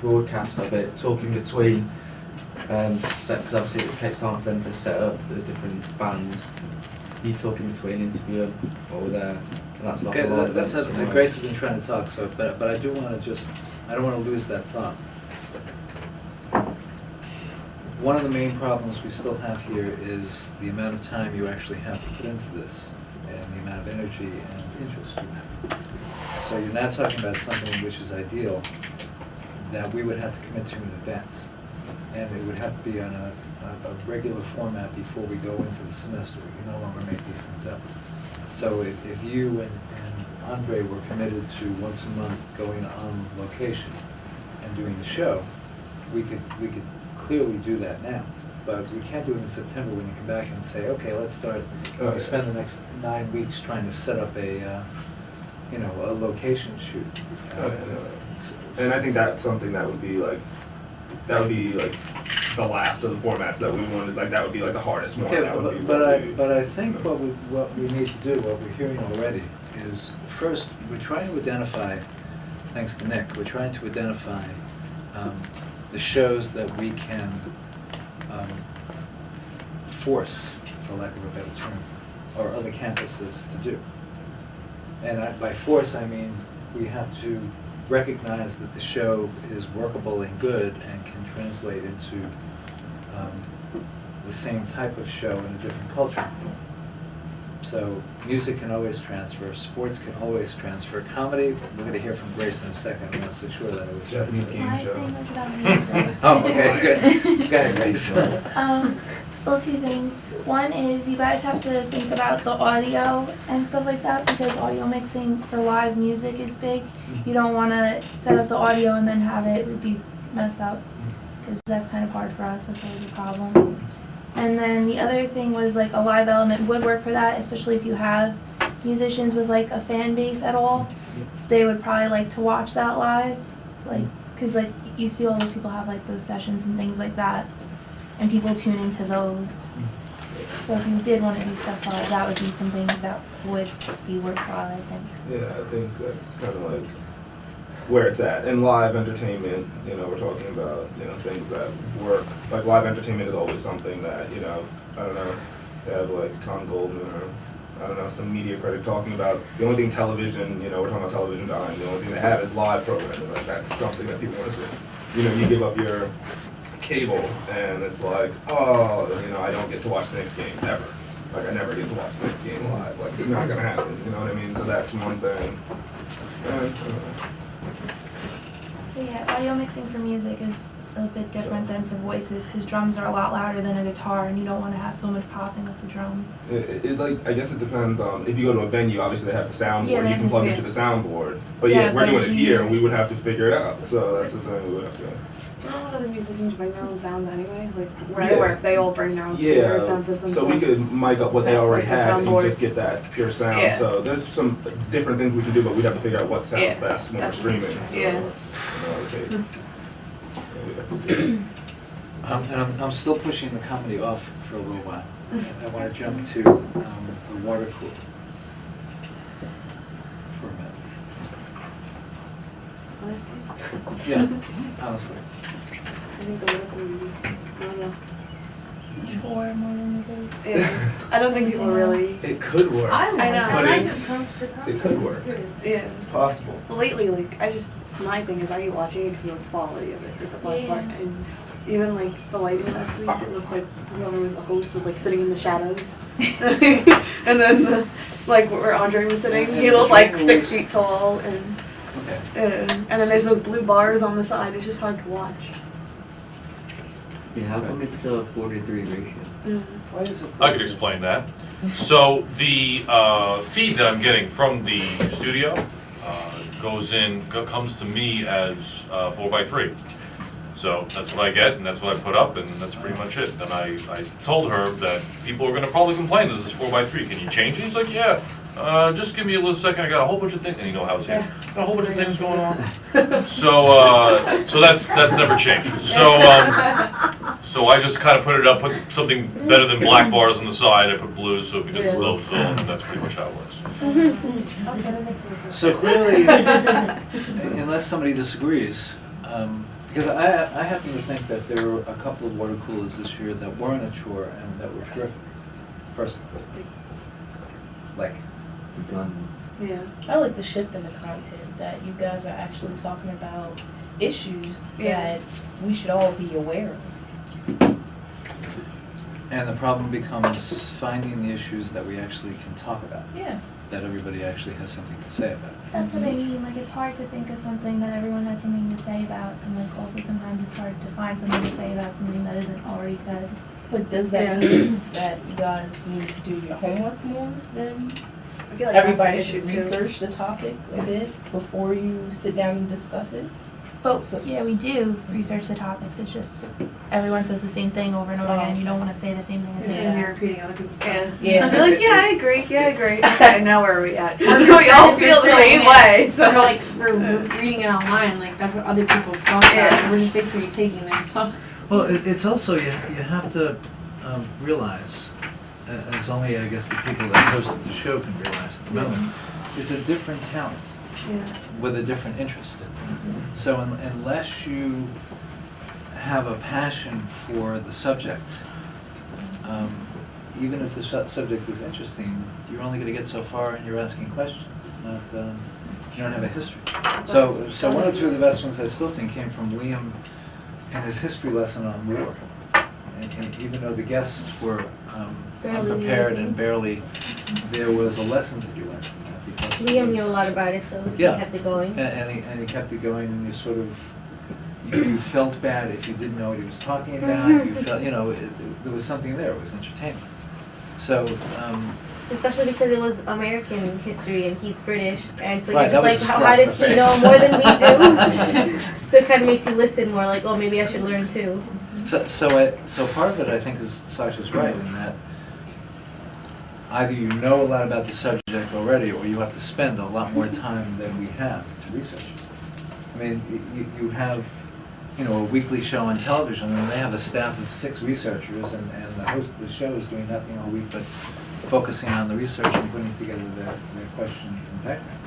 broadcast of it, talking between, because obviously it takes time for them to set up the different bands. You talking between, interviewing while we're there, and that's like Okay, a live that's event somewhere. Grace has been trying to talk, so, but I do wanna I don't wanna lose that thought. One of the main problems we still have here is the amount of time you actually have to put into this, and the amount of energy and interest you have. So you're now talking about something which is ideal, that we would have to commit to in advance. And it would have to be on a regular format before we go into the semester. We can no longer make these things up. So if you and Andre were committed to once a month going on location and doing the show, we could clearly do that now. But we can't do it in September when you come back and say, okay, let's start, we spend the next 9 weeks trying to set up a location shoot. And I think that's something that would be like the last of the formats that we wanted, like that would be like the hardest one. Okay, That would be but what we- but I think what we need to do, what we're hearing already, is first, we're trying to identify, thanks to Nick, we're trying to identify the shows that we can force, for lack of a better term, or other campuses to do. And by force, I mean, we have to recognize that the show is workable and good and can translate into the same type of show in a different culture. So music can always transfer, sports can always transfer, comedy, we're gonna hear from Grace in a second, I'm not so sure that it was. Japanese game My show. thing was about music. Oh, okay, good. Go ahead, Grace. Well, two things. One is you guys have to think about the audio and stuff like that because audio mixing for live music is big. You don't want to set up the audio and then have it be messed up because that's kind of hard for us. That's always a problem. And then the other thing was like a live element would work for that, especially if you have musicians with like a fan base at all. They would probably like to watch that live, like because like you see all those people have like those sessions and things like that. And people tune into those. So if you did want to do stuff live, that would be something that would be worthwhile, I think. Yeah, I think that's kind of like where it's at. And live entertainment, you know, we're talking about, you know, things that work. Like live entertainment is always something that, you know, I don't know, they have like Tom Goldman or, I don't know, some media critic talking about the only thing television, you know, we're talking about television time, the only thing they have is live programming. Like that's something that people want to see. You know, you give up your cable and it's like, oh, you know, I don't get to watch the next game ever. Like I never get to watch the next game live. Like it's not gonna happen. You know what I mean? So that's one thing. But yeah, audio mixing for music is a bit different than for voices because drums are a lot louder than a guitar and you don't want to have so much popping with the drums. It like I guess it depends on if you go to a venue. Obviously they have the soundboard. Yeah, they you can plug see into it. the soundboard. But Yeah, yeah, if we're but doing if it you- here, we would have to figure it out. So that's the thing we would have to. A lot of the musicians bring their own sound anyway. Like where Yeah. I work, they all bring their own speakers, sound systems. So we could mic up what they Yeah, already like the have and soundboard. just get that pure sound. Yeah. So there's some different things we can do, but we'd have to figure out what sounds Yeah, best when we're that's streaming. true. So, Yeah. you know, okay. Yeah, we'd have to do it. And I'm still pushing the comedy off for a little while. I want to jump to the water cooler for a minute. Honestly, Yeah, honestly. I think the work we I don't know. Chore more than it is. Yeah. I don't think people really. It could work. I know. But I like it's, it could work. Yeah. It's possible. Lately, like my thing is I hate watching it because of the quality of it, the black part, and even like the lighting last week, it looked like whoever was the host was like sitting in the shadows, and then like where Andre was sitting, he looked like 6 feet tall, and Okay. And then there's those blue bars on the side. It's just hard to watch. Yeah, how come it's a 4:3 ratio? Why is it? I could explain that. So the feed that I'm getting from the studio comes to me as 4:3. So that's what I get, and that's what I put up, and that's pretty much it. And I told her that people are gonna probably complain that this is 4:3. Can you change it? He's like, yeah. Just give me a little second. I got a whole bunch of things, and you know how it's here. Got a whole bunch of things going on. So that's never changed. So I just kind of put it up, put something better than black bars on the side. I put blues, so it becomes Globesville, and that's pretty much how it works. So clearly, unless somebody disagrees, because I happen to think that there were a couple of water coolers this year that weren't a chore and that were terrific, personally. Like, Yeah. I like the shift in the content, that you guys are actually talking about issues that we should all be aware of. and the problem becomes finding the issues that we actually can talk about, Yeah. that everybody actually has something to say about. That's what I mean, like it's hard to think of something that everyone has something to say about, and like also sometimes it's hard to find something to say about something that isn't already said. But does that mean that you guys need to do your homework more then? I feel like Everybody that's an should issue, too. research the topic a bit before you sit down and discuss it? But yeah, we do research the topics, it's just everyone says the same thing over and over again, you don't wanna say the same thing as And you're repeating other people's stuff. Yeah. I'd be like, yeah, I agree. Okay, now where are we at? We all feel the same way. So we're like, we're reading it online, like that's what other people's thoughts are, and we're just basically taking their thoughts. Well, it's also, you have to realize, as only I guess the people that hosted the show can realize at the moment, it's a different talent with a different interest. So unless you have a passion for the subject, even if the subject is interesting, you're only going to get so far and you're asking questions. It's not, you don't have a history. So one or two of the best ones I still think came from Liam and his history lesson on war. And even though the guests were unprepared and barely, there was a lesson to be learned from that. Because Liam knew a lot about it, so he kept it going. And he kept it going, and you sort of, you felt bad if you didn't know what he was talking about. You felt, there was something there. It was entertainment. So. Especially because it was American history and he's British, and so Right, you're just that like, was a how slap in does the he know face. more than we do? So it kind of makes you listen more, like, oh, maybe I should learn too. So part of it, I think, is Sasha's right in that either you know a lot about the subject already, or you have to spend a lot more time than we have to research it. I mean, you have, a weekly show on television, and they have a staff of 6 researchers, and the host of the show is doing nothing all week but focusing on the research and putting together their questions and background.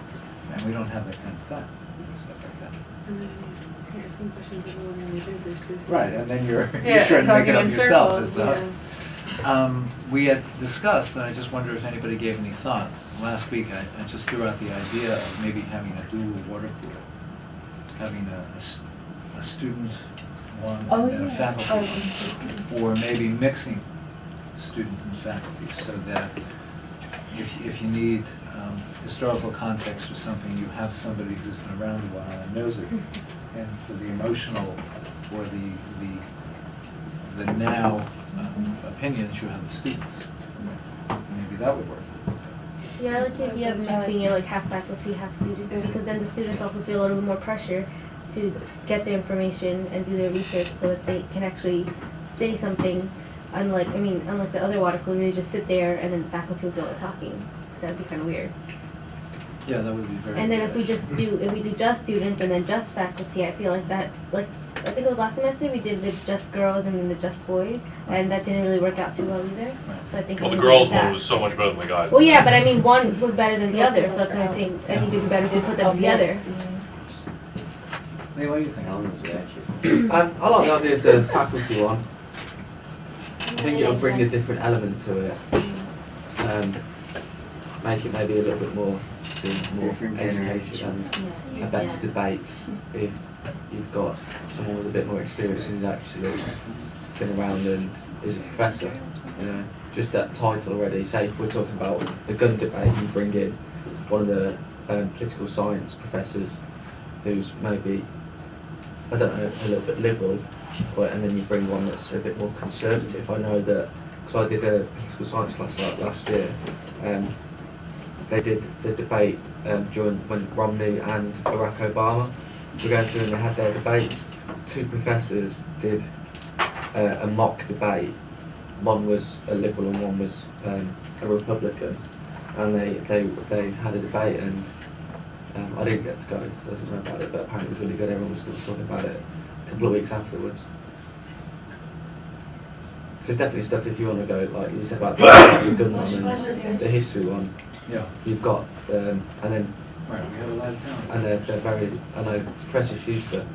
And we don't have that kind of time to do stuff like that. And then you're asking questions that no one really answers to. Right, and then you're Yeah, trying to make it talking up in yourself as circles, the host. We had discussed, and I just wonder if anybody gave any thought, last week I just threw out the idea of maybe having a dual water cooler. Having a student one and a faculty one. Or maybe mixing student and faculty so that if you need historical context or something, you have somebody who's been around a while and knows it. And for the emotional or the now opinions, you have the students. Maybe that would work. Yeah, I like the idea of mixing it like half faculty, half students, because then the students also feel a little bit more pressure to get their information and do their research so that they can actually say something. Unlike the other water cooler, you just sit there and then the faculty will do all the talking. So that would be kind of weird. Yeah, that would be very. And then good. if we do just students and then just faculty, I feel like that, like, I think it was last semester we did the just girls and then the just boys, and that didn't really work out too well either. So I think. Well, the we girls did that. one was so much better than the guys. Well, yeah, but I mean, one was better than the other, so that's what I think. I think it'd be better if we put them together. Hey, what do you think? I I like the idea of the faculty one. I think it'll bring a different element to it. Make it maybe a little bit more Different educated and a better debate if you've got someone with a bit more experience who's actually been around and is a professor. Just that title already. Say if we're talking about the gun debate, you bring in one of the political science professors who's maybe, I don't know, a little bit liberal, and then you bring one that's a bit more conservative. I know that, because I did a political science class like last year, they did the debate during when Romney and Barack Obama were going through and they had their debates. Two professors did a mock debate. One was a liberal and one was a Republican, and they had a debate, and I didn't get to go because I didn't know about it, but apparently it was really good. Everyone was still talking about it a couple of weeks afterwards. There's definitely stuff if you want to go, like you said about the gun one and the history one. Yeah. You've got, and then, Right, we have a lot of talent. and they're very, I know Professor Schuster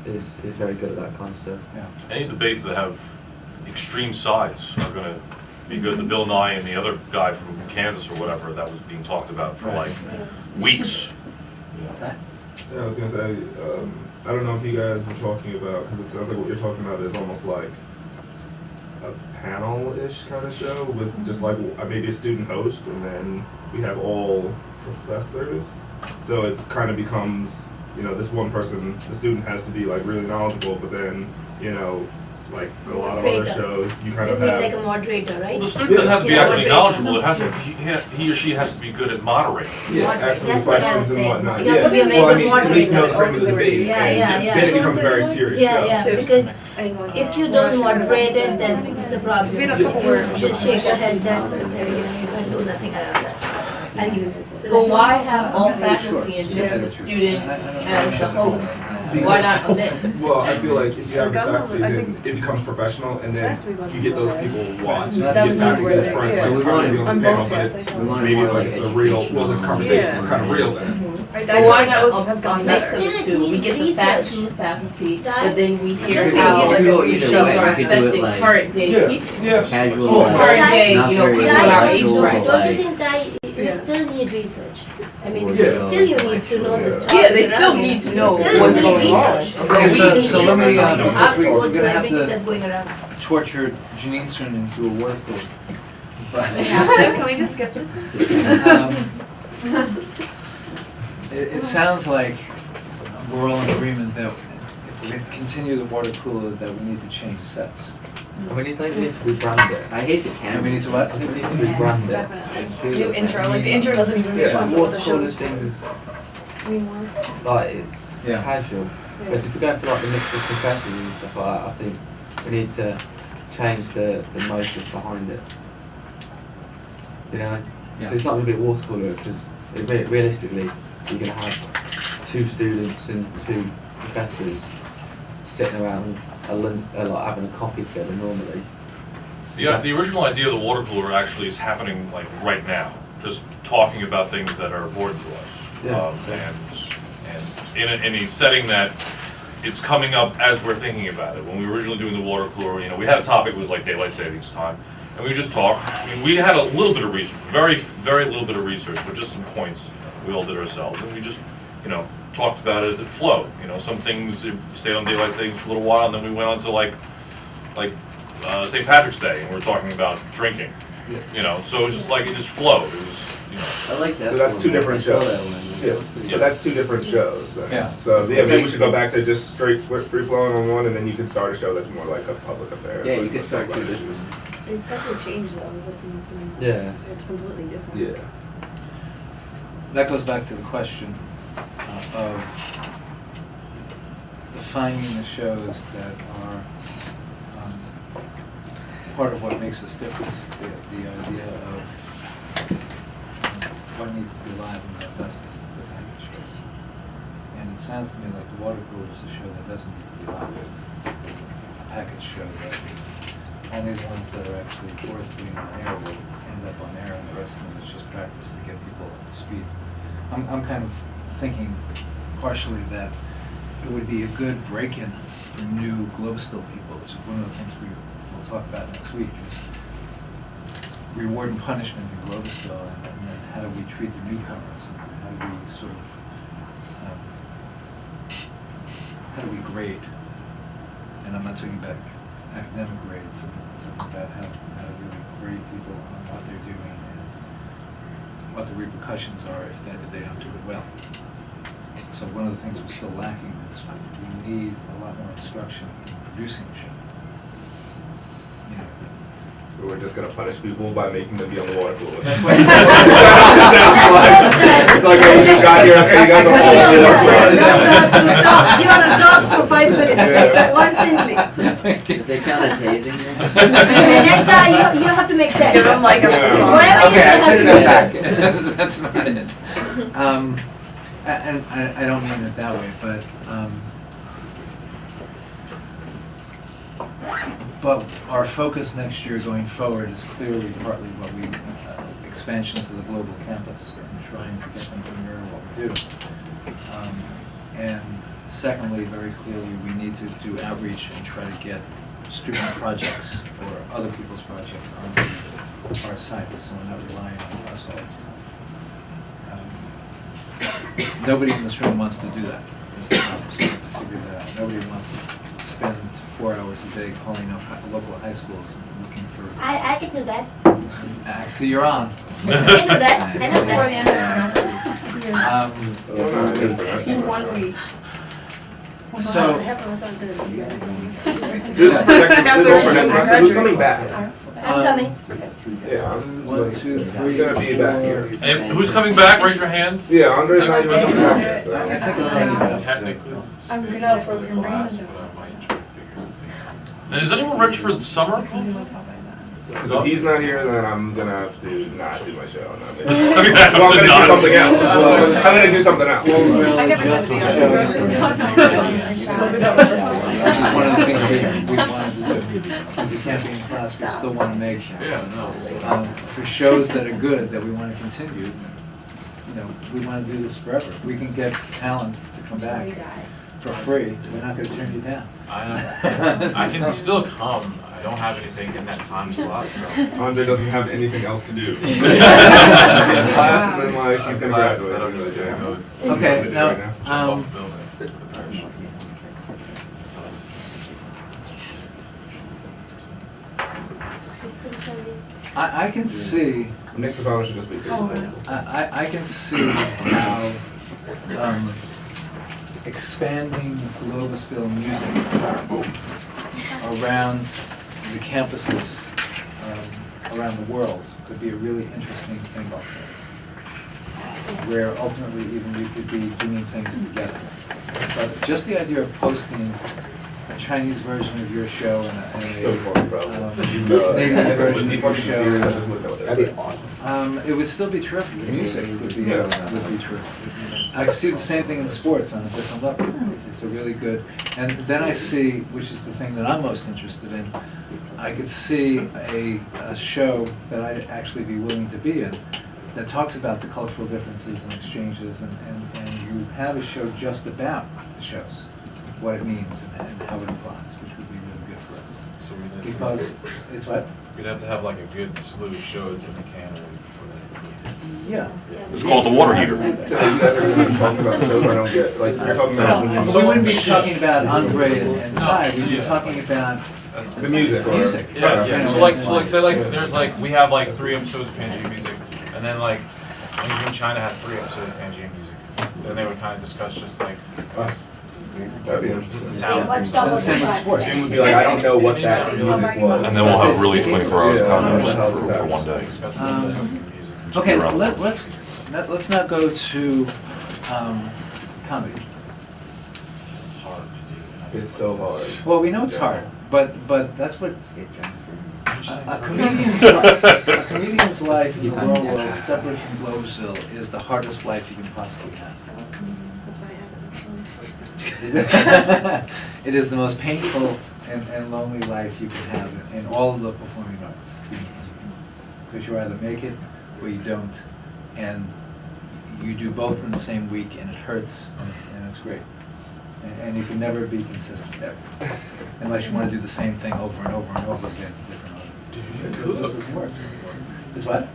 is very good at that kind of stuff. Yeah. Any debates that have extreme sides are gonna be good. The Bill Nye and the other guy from Kansas or whatever, that was being talked about for like weeks. Okay. Yeah, I was gonna say, I don't know if you guys were talking about, because it sounds like what you're talking about is almost like a panel-ish kind of show with just like maybe a student host, and then we have all professors. So it kind of becomes, you know, this one person, the student has to be like really knowledgeable, but then, you know, like a lot of other Moderator. shows, you kind You of need have. like a moderator, right? Well, the student doesn't have to be Yeah. actually knowledgeable, it has to, he or she has to be good at moderating. Yeah, Moderate. asking the That's what I questions was and saying. whatnot. You have to be a very Well, I good mean, at least know the moderator. frame of the debate, Yeah, and yeah, yeah. then it becomes a very serious show. Yeah, yeah, because if you don't moderate it, then it's a problem. We had a couple If you just shake your head, that's what they're gonna, you can do nothing around that. I'll give you. Well, why have all faculty and just the student as the host? Why not a mix? Well, I feel like if you have the Scum, faculty, I then it becomes professional, and then Last week you wasn't get so those bad. people watch. That Get was faculty where as they- friends, yeah. like So we trying to be wanted- on on this panel, both but sides, it's like, we wanted maybe more like like it's a real, educational. well, this conversation is Yeah. kind of real then. Right, But why not those a have gone mix better. of the Still, two? it We needs get the facts research. from the faculty, That- but then we You hear could how go either way. shows are You could do it affecting like current day people. Yeah. Casual, Oh, like, Current day, not you know, very people in our age intellectual, bracket. Don't you like- think that you Yeah. still need research? I mean, Yeah. still you need to know the Yeah. topic. Yeah, they still around. need to know Still what's need going on. research. Okay, so- We so need let me, research. because You have to we're go gonna through have everything to- that's going around. Torture Janine Stern into a work group. But, Can we just skip this? It sounds like we're all in agreement that if we're gonna continue the water cooler, that we need to change sets. And we need to rebrand it. I hate the And camera. we need to what? I think we need to rebrand it. Definitely. New intro, like the intro doesn't even make Yeah. sense with Water the cooler shows things, anymore. like it's Yeah. casual. Whereas if we're going for like the mix of professors and stuff like that, I think we need to change the motive behind it. You know? Yeah. So it's not going to be a water cooler because realistically you're going to have 2 students and 2 professors sitting around like having a coffee together normally. Yeah, the original idea of the water cooler actually is happening like right now, just talking about things that are important to us. Yeah. And in a setting that it's coming up as we're thinking about it. When we were originally doing the water cooler, you know, we had a topic, it was like daylight savings time. And we just talked, I mean, we had a little bit of research, very little bit of research, but just some points we all did ourselves. And we just, you know, talked about it as it flowed. You know, some things stayed on daylight savings for a little while, and then we went on to like St. Patrick's Day, and we were talking about drinking. You know, so it was just like, it just flowed. It was, you know. I like that. So that's one. 2 different I saw shows. that one. Yeah, so that's 2 different shows then. Yeah. So yeah, maybe we should go back to just straight free flowing on one, and then you can start a show that's more like a public affair. Yeah, you like, could let's start talk about two issues. It's definitely changed though, listening to Yeah. It's completely different. Yeah. That goes back to the question of defining the shows that are part of what makes us different. The idea of what needs to be live and what doesn't, the package shows. And it sounds to me like the water cooler is a show that doesn't need to be live. It's a package show that only the ones that are actually worth being on air will end up on air, and the rest of them is just practice to get people up to speed. I'm kind of thinking partially that it would be a good break-in for new Globesville people, which is one of the things we'll talk about next week, is reward and punishment in Globesville, and then how do we treat the newcomers, and how do we sort of, how do we grade? And I'm not talking about academic grades, I'm talking about how to really grade people on what they're doing and what the repercussions are if they don't do it well. So one of the things we're still lacking is we need a lot more instruction in producing a show. You know, So we're just gonna punish people by making them be on the water cooler. That's what- It's like, oh, we just got here, okay, you guys are all shit up front. You wanna talk for 5 minutes, like that, instantly. Does it count as hazing then? Next time, you have to make sense. Give them like a Yeah. whatever Okay, I you take say that has to back. make sense. That's not it. And I don't mean it that way, but our focus next year going forward is clearly partly what we, expansion to the global campus and trying to get them to mirror what we do. And secondly, very clearly, we need to do outreach and try to get student projects or other people's projects on our site, so we're not relying on us all the time. Nobody in this room wants to do that. That's the problem. So we have to figure that out. Nobody wants to spend 4 hours a day calling up local high schools and looking for. I can do that. See, you're on. I can do that. I know Before the that. end of the semester. In 1 week. So- This is for next semester, who's coming back? I'm coming. Yeah, I'm 1, 2, 3. gonna be back here. And who's coming back? Raise your hand. Yeah, Andre's not even coming back here, so. I think it's already Technically. I'm good out for your brain. And is anyone rich for the summer? Because if he's not here, then I'm gonna have to not do my show. And I'm Okay, gonna, well, I'm gonna do not. something else. Well, I'm gonna do something else. We'll I never adjust said the the shows. other. Which is one of the things we wanted to do. If we can't be in class, we still want to make, for shows that are good, that we want to continue, you know, we want to do this forever. If we can get talent to come back for free, we're not going to turn you down. I can still come. I don't have anything in that time slot, so. Andre doesn't have anything else to do. He's class and then like he's gonna graduate. Okay, now, I can see, Nick Fasano should just be physical. I can see how expanding Globesville music around the campuses around the world could be a really interesting thing out there, where ultimately even we could be doing things together. But just the idea of posting a Chinese version of your show and a So far, bro. Canadian version of your show. That'd be awesome. It would still be terrific. The music would be terrific. I see the same thing in sports on a different level. It's a really good, and then I see, which is the thing that I'm most interested in, I could see a show that I'd actually be willing to be in that talks about the cultural differences and exchanges, and you have a show just about the shows, what it means and how it applies, which would be really good for us. So we'd have to- Because it's what? We'd have to have like a good slew of shows in the can for that. Yeah. It's called the water heater. So you guys are gonna be talking about shows I don't get, like you're talking about But we wouldn't be talking about Andre and Ty, we'd be talking about the music or. music. Yeah, You yeah. know, So like, say like, there's like, we have like 3 episodes of Pangea music, and then like, in China has 3 episodes of Pangea music. Then they would kind of discuss just like, That'd be just interesting. the sound. What's And the same with sports. Jim would be like, I don't know what that music was. And then we'll have really 24 hours Yeah, conversation yeah. for one day. Discuss the Um, music. Okay, let's not go to comedy. It's hard to do. It's so hard. Well, we know it's hard, but that's what a comedian's life in the real world, separate from Globesville, is the hardest life you can possibly have. It is the most painful and lonely life you can have in all of the performing arts. Because you either make it or you don't, and you do both in the same week, and it hurts, and it's great. And you can never be consistent there, unless you want to do the same thing over and over and over again to different audiences. It doesn't work. It's what?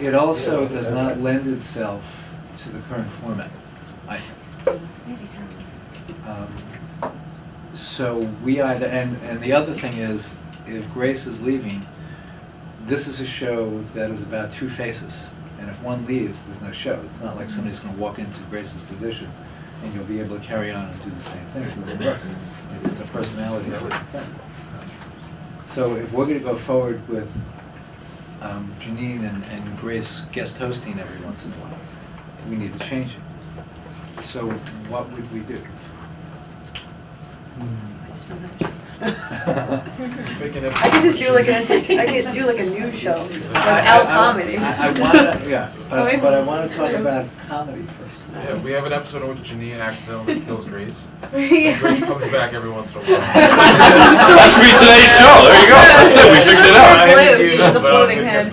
It also does not lend itself to the current format, I think. So we either, and the other thing is, if Grace is leaving, this is a show that is about 2 faces, And if one leaves, there's no show. It's not like somebody's gonna walk into Grace's position and you'll be able to carry on and do the same thing. It doesn't work. It's a personality thing. So if we're gonna go forward with Janine and Grace guest hosting every once in a while, we need to change it. So what would we do? I could just do like I could do like a news show without comedy. I wanna, yeah, Oh, maybe- but I wanna talk about comedy first. Yeah, we have an episode in which Janine accidentally kills Grace. Yeah. And Grace comes back every once in a while. That should be today's show, there you go, that's it, we figured it out. Blue, so she's a floating head.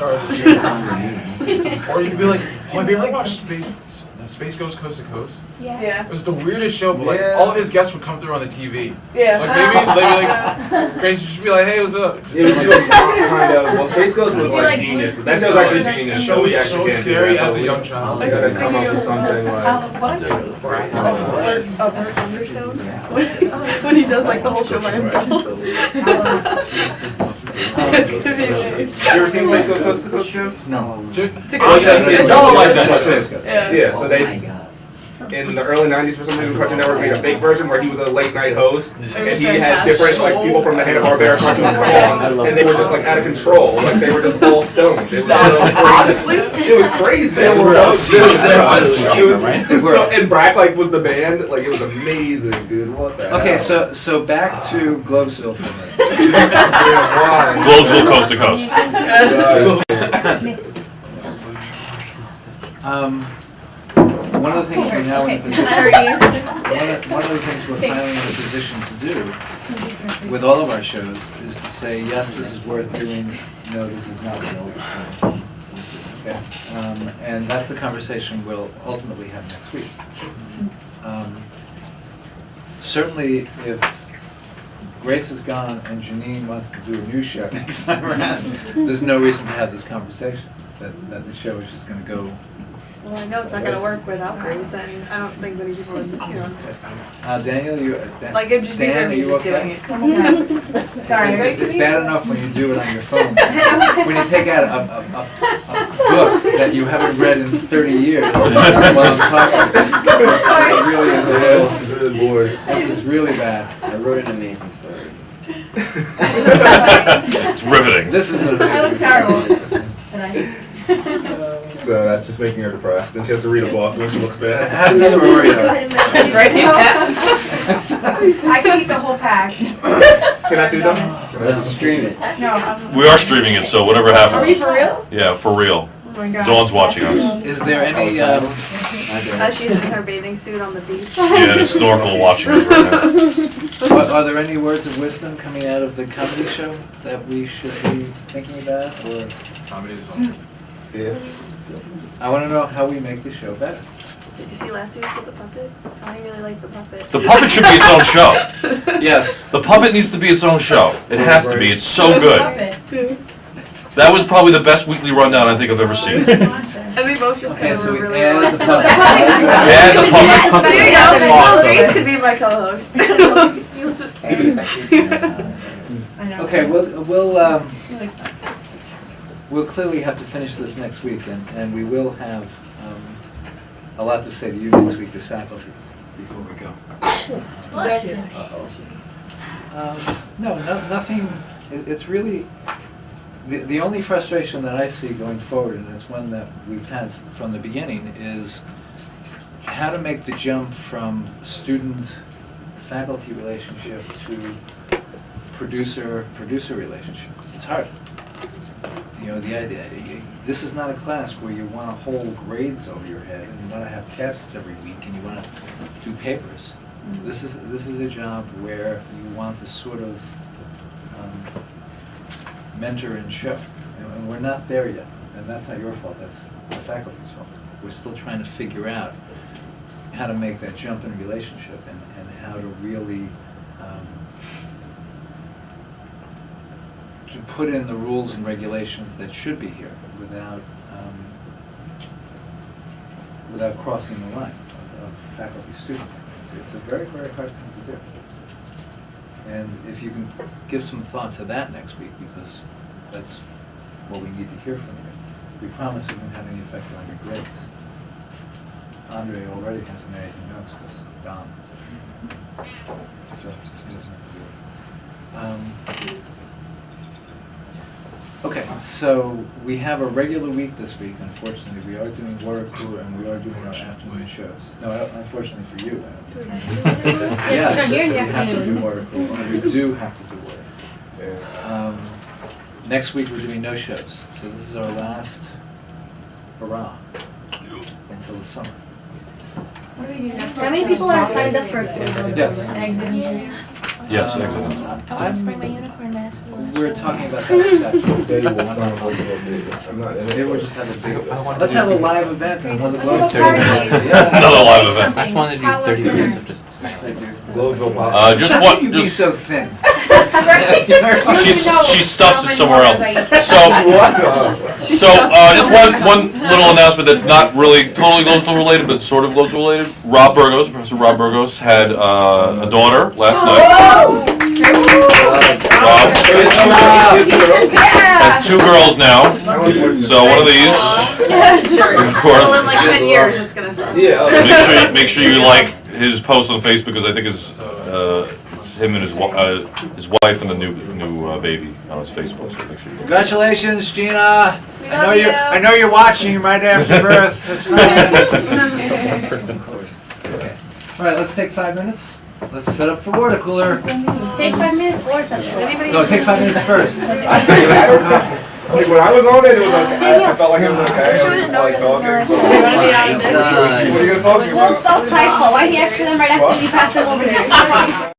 Or you could be like, oh, have you ever watched Space Goes Coast to Coast? Yeah. Yeah. It was the weirdest show, but like Yeah. all his guests would come through on the TV. Yeah. So, like maybe like Grace would just be like, hey, what's up? It was kind of, well, Space Ghost was You like like genius. Blue- That show's actually The genius. show was we actually so can't do scary that, as but a we young child. gotta come up with something like. Bert Thunderstone? When he does like the whole show by himself. It's gonna be amazing. You ever seen Space Ghost Coast to Coast, Jim? No. It's all like that. Yeah. Yeah, so they, in the early 90s for some reason, Cartoon Network made a fake version where he was a late night host, and he had different like people from the Hanna-Barbera cartoons perform, and they were just like out of control, like they were just all stoned. It was Honestly? it was crazy. It was so good. It was so, and Brack like was the band, like it was amazing, dude. What the Okay, hell? so back to Globesville for a minute. Yeah, Globesville coast to coast. One of the things we're now in a position, one of the things we're finally in a position to do with all of our shows is to say, yes, this is worth doing, no, this is not worth doing. Okay, and that's the conversation we'll ultimately have next week. Certainly, if Grace is gone and Janine wants to do a new show next time around, there's no reason to have this conversation, that the show is just gonna go. Well, I know it's not gonna work without Grace, and I don't think many people would, Daniel, like it'd just be Dan, me are you just okay? doing it. Sorry. It's bad enough when you do it on your phone. When you take out a book that you haven't read in 30 years while I'm talking, it really is a little, really bored. this is really bad. I wrote an amazing story. It's riveting. This is an I look amazing. terrible tonight. So that's just making her depressed, and she has to read a book when she looks bad. Have another Oreo. Right now. I can eat the whole pack. Can I see them? Let's stream it. No, We are streaming it, so whatever Are we happens. for real? Yeah, for real. oh my god. Dawn's watching us. Is there any, She's in her bathing suit on the beach. Yeah, and snorkel watching us right now. are there any words of wisdom coming out of the comedy show that we should be thinking about, or? Comedy is fun. Yeah. I want to know how we make the show better. Did you see last week's with the puppet? I really like the puppet. The puppet should be its own show. Yes. The puppet needs to be its own show. It has to be, it's so good. Puppet. That was probably the best weekly rundown I think I've ever seen. And we both just Okay, kind of so were we really add the relaxed. puppet. Add the puppet. There you go. Awesome. Well, Grace could be my co-host. You'll just carry it. I know. Okay, we'll clearly have to finish this next week, and we will have a lot to say to you next week as faculty before we go. Bless you. No, nothing, it's really, the only frustration that I see going forward, and it's one that we've had from the beginning, is how to make the jump from student-faculty relationship to producer relationship. It's hard. You know, the idea, this is not a class where you want to hold grades over your head, and you want to have tests every week, and you want to do papers. This is a job where you want to sort of mentor and show, and we're not there yet. And that's not your fault. That's the faculty's fault. We're still trying to figure out how to make that jump in relationship, and how to really to put in the rules and regulations that should be here without crossing the line of faculty-student. It's a very, very hard thing to do. And if you can give some thought to that next week, because that's what we need to hear from you. we promise it won't have any effect on your grades. Andre already has an A in notes because Don. So he doesn't have to do it. Okay, so we have a regular week this week, unfortunately. We are doing water cooler and we are doing our afternoon shows. No, unfortunately for you, I don't know. Yes, You're here in the we have to do afternoon. water cooler, we do have to do water. Next week, we're doing no shows, so this is our last hurrah until the summer. What do we do next? How many people are signed up for Yes. exit? Yes, I want to bring my unicorn mask. We're talking about that this afternoon. I'm not in it. Maybe we'll just have a big, I wanted let's to have a do- live event. and Let's let's have a go. party. Yeah. Another live event. I just wanted to do 30 minutes of just silence. Globesville pop. Just How what, can you be just, so thin? she stuffs it somewhere else. So, What? just one little announcement that's not really totally Globesville related, but sort of Globesville related. Rob Burgos, Professor Rob Burgos, had a daughter last night. Rob has 2 girls now, so one of these, of course. Well, in like 10 years, it's gonna start. Yeah. Make sure you like his post on Facebook because I think it's him and his wife and the new baby on his Facebook. So make sure you. Congratulations, Gina. We I know love you. I know you're watching right after birth. That's fine. Okay. All right, let's take 5 minutes. Let's set up for water cooler. Take 5 minutes or something. No, take 5 minutes first. Like when I was on it, it was like I felt like I was okay. I was just like talking. You wanna be on this? What are you guys talking Well, about? so prideful. Why do you ask them right after you pass them over to